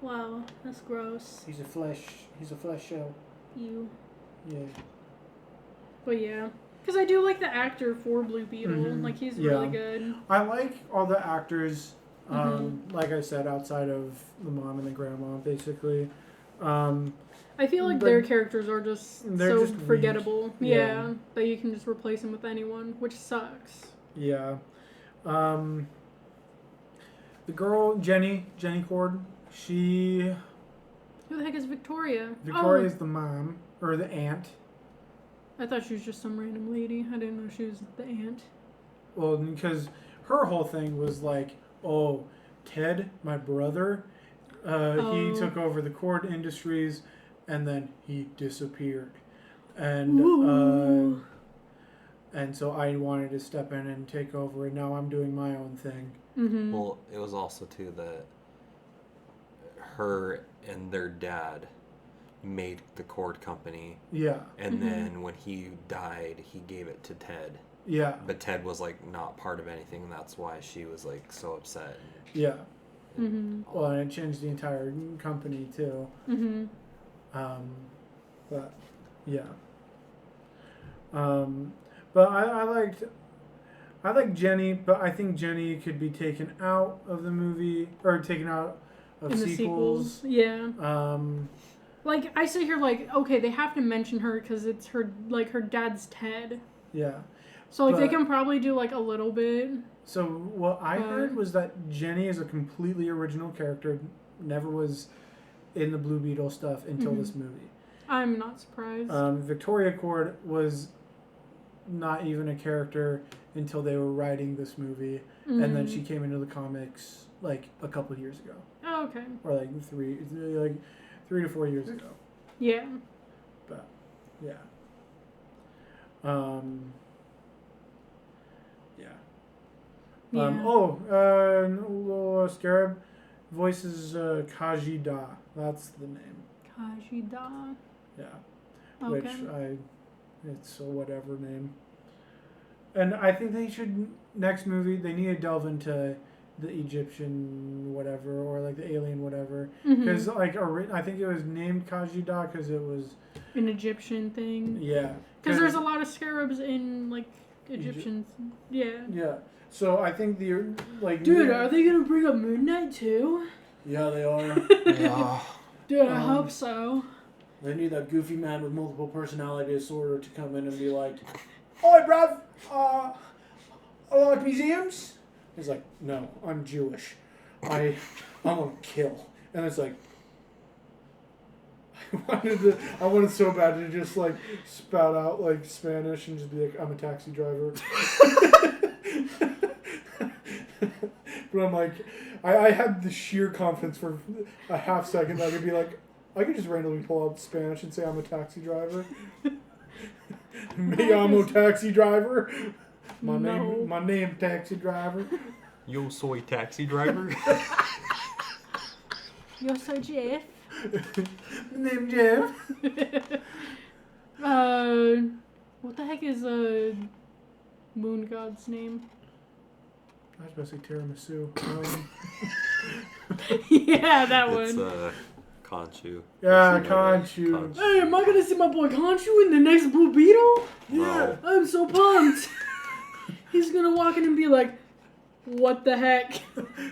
Wow, that's gross. He's a flesh shell. You. Yeah. But yeah. Because I do like the actor for Blue Beetle. Mhm. Like, he's Yeah. really good. I like all the actors, Mhm. like I said, outside of the mom and the grandma, basically. I feel like but their characters are just they're so just weak. forgettable. Yeah. Yeah. That you can just replace them with anyone, which sucks. Yeah. The girl, Jenny Cord, she... Who the heck is Victoria? Victoria's the mom, or the aunt. I thought she was just some random lady. I didn't know she was the aunt. Well, because her whole thing was like, oh, Ted, my brother, he took over the Cord Industries, and then he disappeared. And so I wanted to step in and take over, and now I'm doing my own thing. Mm-hmm. Well, it was also too that her and their dad made the Cord company. Yeah. And then when he died, he gave it to Ted. Yeah. But Ted was like not part of anything, and that's why she was like so upset. Yeah. Mm-hmm. Well, and it changed the entire company too. Mm-hmm. But yeah. But I liked Jenny, but I think Jenny could be taken out of the movie, or taken out of In sequels. the sequels, yeah. Like, I sit here like, okay, they have to mention her because it's her, like, her dad's Ted. Yeah. So, like, they can probably do, like, a little bit. So, what I heard was that Jenny is a completely original character, never was in the Blue Beetle stuff until this movie. I'm not surprised. Victoria Cord was not even a character until they were writing this movie, and then she came into the comics, like, a couple years ago. Oh, okay. Or, like, 3 to 4 years ago. Yeah. But, yeah. Scarab voices Kaji Da. That's the name. Kaji Da. Yeah. Okay. It's a whatever name. And I think they should, next movie, they need to delve into the Egyptian whatever, or like the alien whatever. Because I think it was named Kaji Da because it was an Egyptian thing. Yeah. Because there's a lot of scarabs in, like, Egyptians. Yeah. Yeah. So I think Dude, are they going to bring up Moon Knight too? Yeah, they are. Yeah. Dude, I hope so. They need that goofy man with multiple personality disorder to come in and be like, "Oi, bruv, I like museums." He's like, "No, I'm Jewish. I want to kill." And it's like, I wanted so bad to just like spout out like Spanish and just be like, "I'm a taxi driver." But I'm like, I had the sheer confidence for a half second that I could be like, I could just randomly pull out Spanish and say I'm a taxi driver. Me amo taxi driver. My name taxi driver. Yo soy taxi driver. Yo soy Jeff. Name Jeff. What the heck is Moon God's name? I was about to say tiramisu. Yeah, that one. It's Conchu. Yeah, Conchu. Hey, am I gonna see my boy Conchu in the next Blue Beetle? Yeah. I'm so pumped. He's gonna walk in and be like, "What the heck?"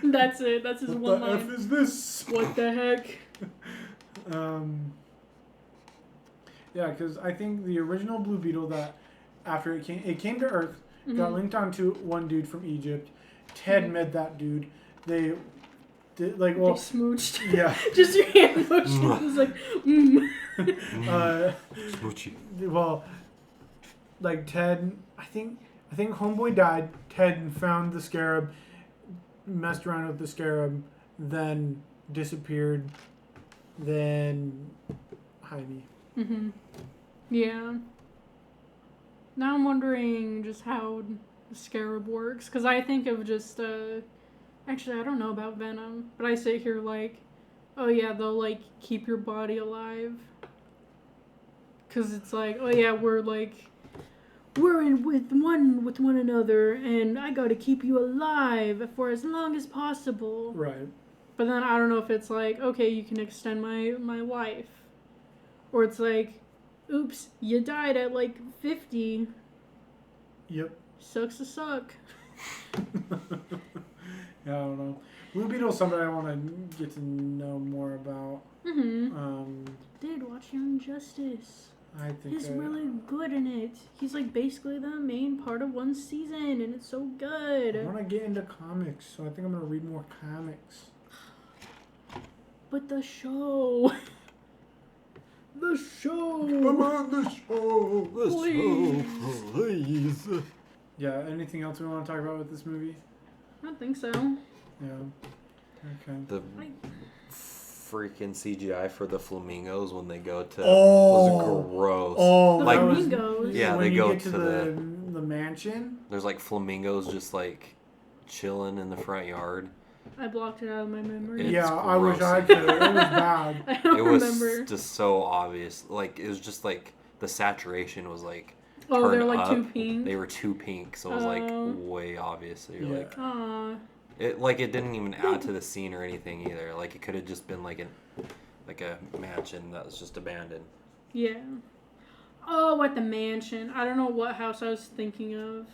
That's it. That's his one line. What the F is this? What the heck? Yeah, because I think the original Blue Beetle, that after it came to Earth, got linked onto one dude from Egypt. Ted met that dude. They did they smooched. Yeah. Just your hand motion. It was like, Smoochy. Well, like Ted, I think Homeboy died. Ted found the scarab, messed around with the scarab, then disappeared. Then Heidi. Yeah. Now I'm wondering just how the scarab works, because I think of just actually I don't know about Venom, but I sit here like, oh yeah, they'll like keep your body alive, because it's like, oh yeah, we're in with one another, and I gotta keep you alive for as long as possible. Right. But then I don't know if it's like, okay, you can extend my life, or it's like, Oops, you died at like 50. Yep. Sucks to suck. Yeah, I don't know. Blue Beetle's somebody I want to get to know more about. Mm-hmm. Dude, watch Young Justice. I think He's really good in it. He's like basically the main part of one season, and it's so good. I want to get into comics, so I think I'm going to read more comics. But the show. The show. Come on, the show. Please. Please. Yeah, anything else we want to talk about with this movie? I don't think so. Yeah. Okay. The freaking CGI for the flamingos when they go to Oh. was gross. Oh, The like flamingos. yeah, when they you go get to the mansion. There's like flamingos just like chilling in the front yard. I blocked it out of my memory. It's Yeah, I wish gross. I could. It was bad. I don't It was remember. just so obvious. Like it was just like the saturation was like Oh, they're turned like up. too pink. They were too pink, so it was like way obvious. So you're Yeah. like Aw. it didn't even add to the scene or anything either. Like it could have just been like a mansion that was just abandoned. Yeah. Oh, at the mansion. I don't know what house I was thinking of.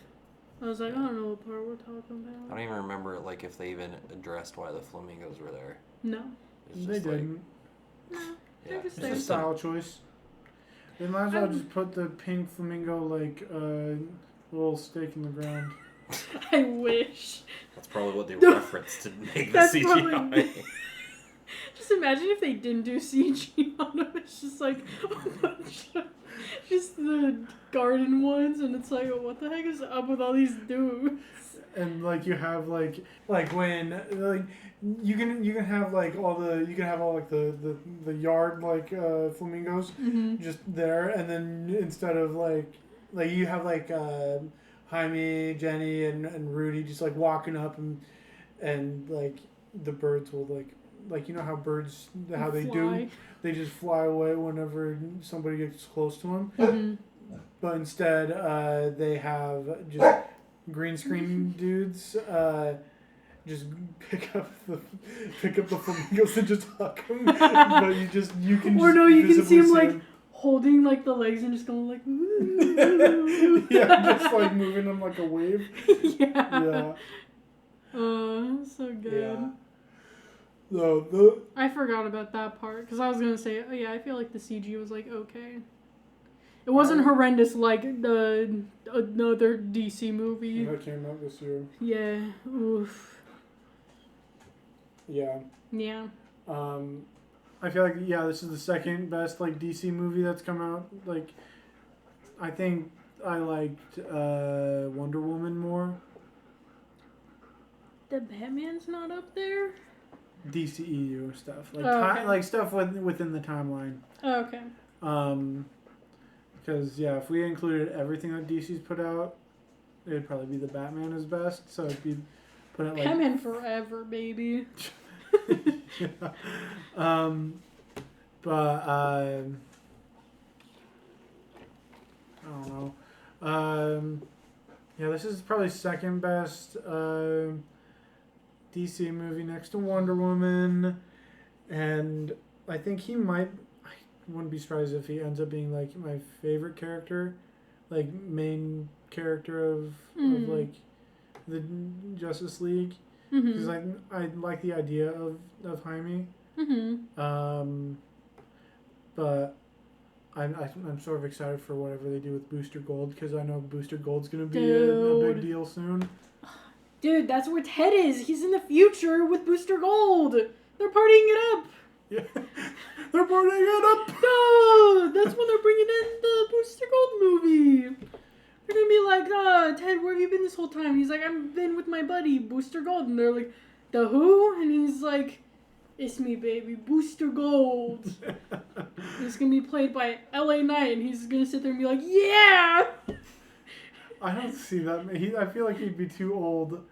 I was like, I don't know what part we're talking I about. don't even remember like if they even addressed why the flamingos were there. No. It's They just like, didn't. No. yeah, They're just It's there. a style choice. They might as well just put the pink flamingo like little stake in the ground. I wish. That's probably what they referenced to make the That's CGI. probably- Just imagine if they didn't do CG on them. It's just like just the garden ones, and it's like, what the heck is up with all these dudes? And like you have like when like you can have like all the yard like flamingos just there, and then instead of like you have like Jaime, Jenny, and Rudy just like walking up and like the birds will like you know how birds how they do, they just fly away whenever somebody gets close to them. Mm-hmm. But instead they have just green screen dudes just pick up the flamingos and just huck them. But you can Or no, you can see visibly them like holding like the legs and just going like ooh. yeah, just like moving them like a wave. Yeah. Yeah. So good. Yeah. No, I forgot about that part because I was gonna say, oh yeah, I feel like the CG was like okay. It wasn't horrendous like the another DC movie. that came out this year. Yeah. Oof. Yeah. Yeah. I feel like this is the second best like DC movie that's come out. Like, I think I liked Wonder Woman more. The Batman's not up there. DCEU stuff like okay. like stuff within the timeline. Oh, okay. Because if we included everything that DC's put out, it'd probably be the Batman is best. So it'd be put it like Batman forever, baby. yeah. But I don't know. This is probably second best DC movie next to Wonder Woman, and I think he might. I wouldn't be surprised if he ends up being like my favorite character, like main character of like the Justice League. Because I like the idea of Jaime. But I'm sort of excited for whatever they do with Booster Gold, because I know Booster Gold's gonna be a big deal soon. Dude, that's where Ted is. He's in the future with Booster Gold. They're partying it up. Yeah, they're partying it up. No, that's when they're bringing in the Booster Gold movie. They're gonna be like, Ted, where have you been this whole time? He's like, I've been with my buddy Booster Gold, and they're like, the who? And he's like, it's me, baby, Booster Gold. It's gonna be played by LA Knight, and he's gonna sit there and be like, yeah. I don't see that. I feel like he'd be too old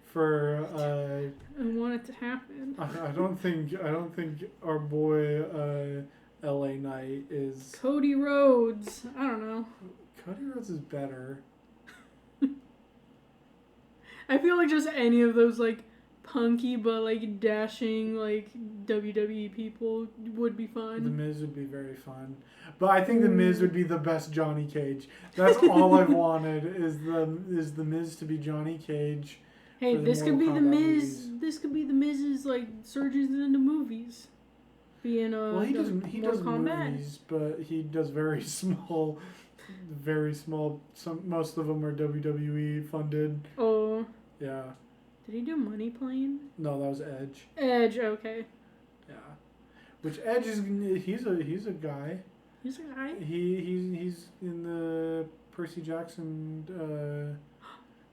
for. I want it to happen. I don't think our boy LA Knight is. Cody Rhodes. I don't know. Cody Rhodes is better. I feel like just any of those like punky but like dashing like WWE people would be fun. The Miz would be very fun. But I think The Miz would be the best Johnny Cage. That's all I've wanted is the Miz to be Johnny Cage. Hey, this could be Mortal the Kombat Miz. movies. This could be the Miz's like surges into movies. Being Well, he does Kombat. movies, but he does very small. Most of them are WWE funded. Oh, Yeah. did he do Money Plane? No, that was Edge. Edge, okay. Yeah. Which Edge is he's a guy. He's a guy. He's in the Percy Jackson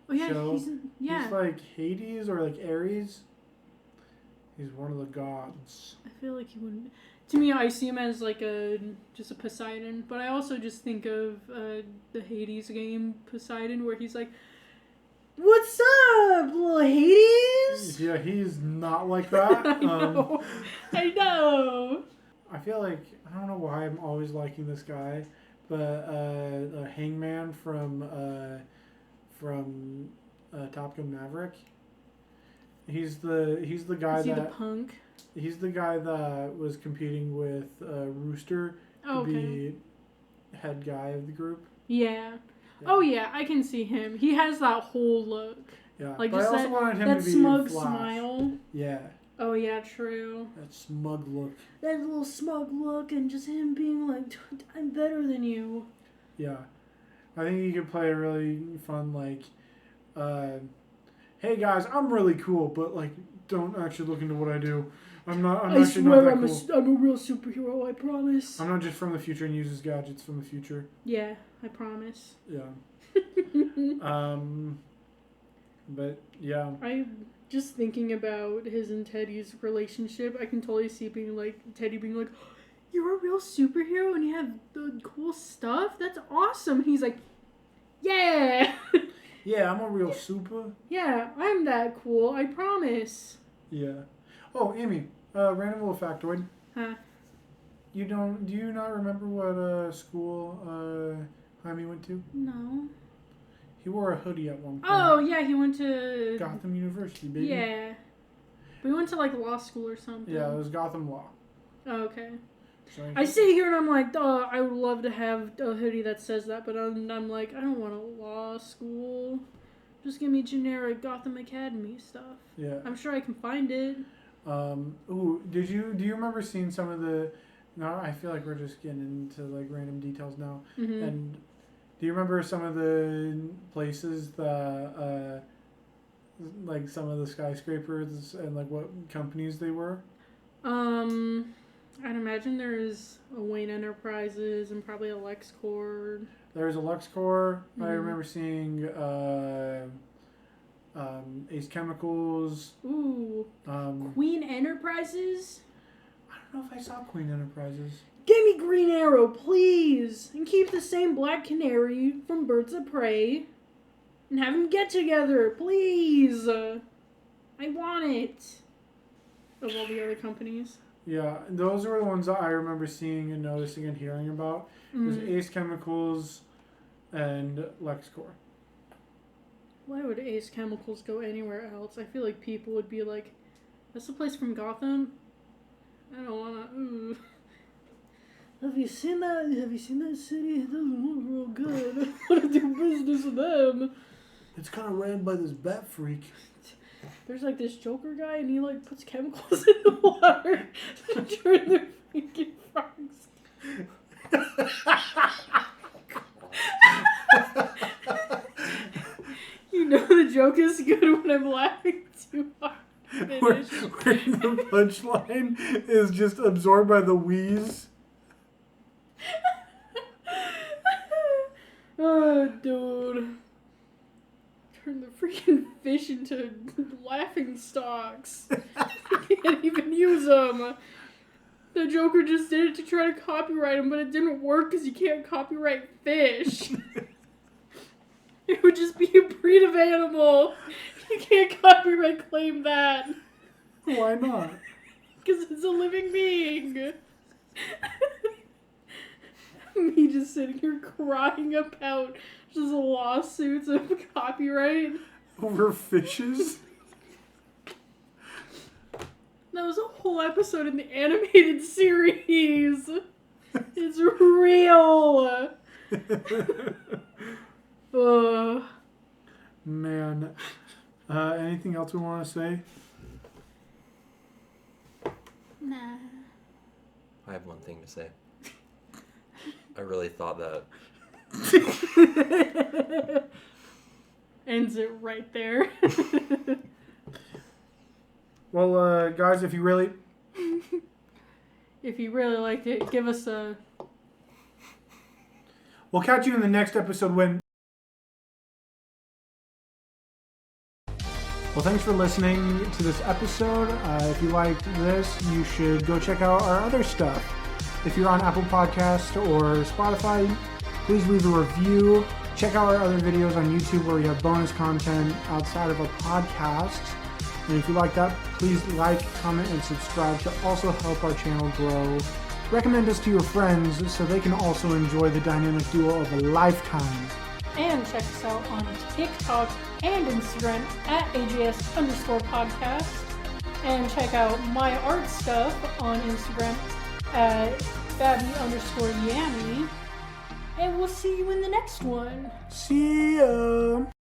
Oh yeah, show. he's like Hades or like Ares. He's one of the gods. I feel like he wouldn't. To me, I see him as like just a Poseidon, but I also just think of the Hades game Poseidon, where he's like, "What's up, little Hades?" Yeah, he's not like that. I know. I feel like I don't know why I'm always liking this guy, but Hangman from Top Gun Maverick. He's the guy Is he that the punk? he's the guy that was competing with Rooster to Oh, okay. be head guy of the group. Yeah. Yeah. Oh yeah, I can see him. He has that whole look, Yeah, like but just I also wanted him that to be smug Flash. smile. Yeah, Oh yeah, true. that smug look. That little smug look and just him being like, "I'm better than you." Yeah, I think he could play a really fun like, hey guys, I'm really cool, but like, don't actually look into what I do. I'm I actually swear not that cool. I'm a real superhero, I promise. I'm not just from the future and uses gadgets from the future. Yeah, I promise. Yeah. But yeah. I'm just thinking about his and Teddy's relationship. I can totally see Teddy being like, "You're a real superhero and you have the cool stuff? That's awesome." And he's like, "Yeah." Yeah, I'm a real super. Yeah, I'm that cool, I promise. Yeah. Oh, Amy, random little factoid. Huh? Do you not remember what school Jaime went to? No. He wore a hoodie at one point. Oh, yeah, he went to... Gotham University, baby. Yeah. We went to, like, law school or something. Yeah, it was Gotham Law. Oh, okay. So I sit here and I'm like, oh, I would love to have a hoodie that says that, but I'm like, I don't want a law school. Just give me generic Gotham Academy stuff. Yeah. I'm sure I can find it. Do you remember seeing some of the... No, I feel like we're just getting into, like, random details now. Mm-hmm. And do you remember some of the places that, like, some of the skyscrapers and, like, what companies they were? I'd imagine there's a Wayne Enterprises and probably a LexCorp. There was a LexCorp. I Mhm. remember seeing Ace Chemicals. Ooh. I Queen Enterprises? don't know if I saw Queen Enterprises. Give me Green Arrow, please! And keep the same Black Canary from Birds of Prey. And have them get together, please! I want it! Of all the other companies. Yeah, those were the ones that I remember seeing and noticing and hearing about. It was Mm. Ace Chemicals and LexCorp. Why would Ace Chemicals go anywhere else? I feel like people would be like, "That's the place from Gotham? I don't wanna. Ooh. Have you seen that? Have you seen that city? It doesn't look real good. I wanna do business with them." It's kind of ran by this bat freak. There's like this Joker guy, and he like puts chemicals in the water to turn their freaking frogs. You know the joke is good when I'm laughing too hard. Where the punchline is just absorbed by the wheeze. Oh, dude. Turn the freaking fish into laughing stocks. You can't even use them. The Joker just did it to try to copyright him, but it didn't work because you can't copyright fish. It would just be a breed of animal. You can't copyright claim that. Why not? Because it's a living being. Me just sitting here crying about just lawsuits of copyright. Over fishes? whole episode in the animated series. It's real. Man. Anything else we want to say? Nah. I have one thing to say. I really thought that. Ends it right there. Well, guys, if you really liked it, give us a... We'll catch you in the next episode when... Well, thanks for listening to this episode. If you liked this, you should go check out our other stuff. If you're on Apple Podcasts or Spotify, please leave a review. Check out our other videos on YouTube where we have bonus content outside of our podcasts. And if you like that, please like, comment, and subscribe to also help our channel grow. Recommend us to your friends so they can also enjoy the dynamic duo of a lifetime. And check us out on TikTok and Instagram at AJS_podcast. And check out my art stuff on Instagram at Babby_Yammy. And we'll see you in the next one. See ya!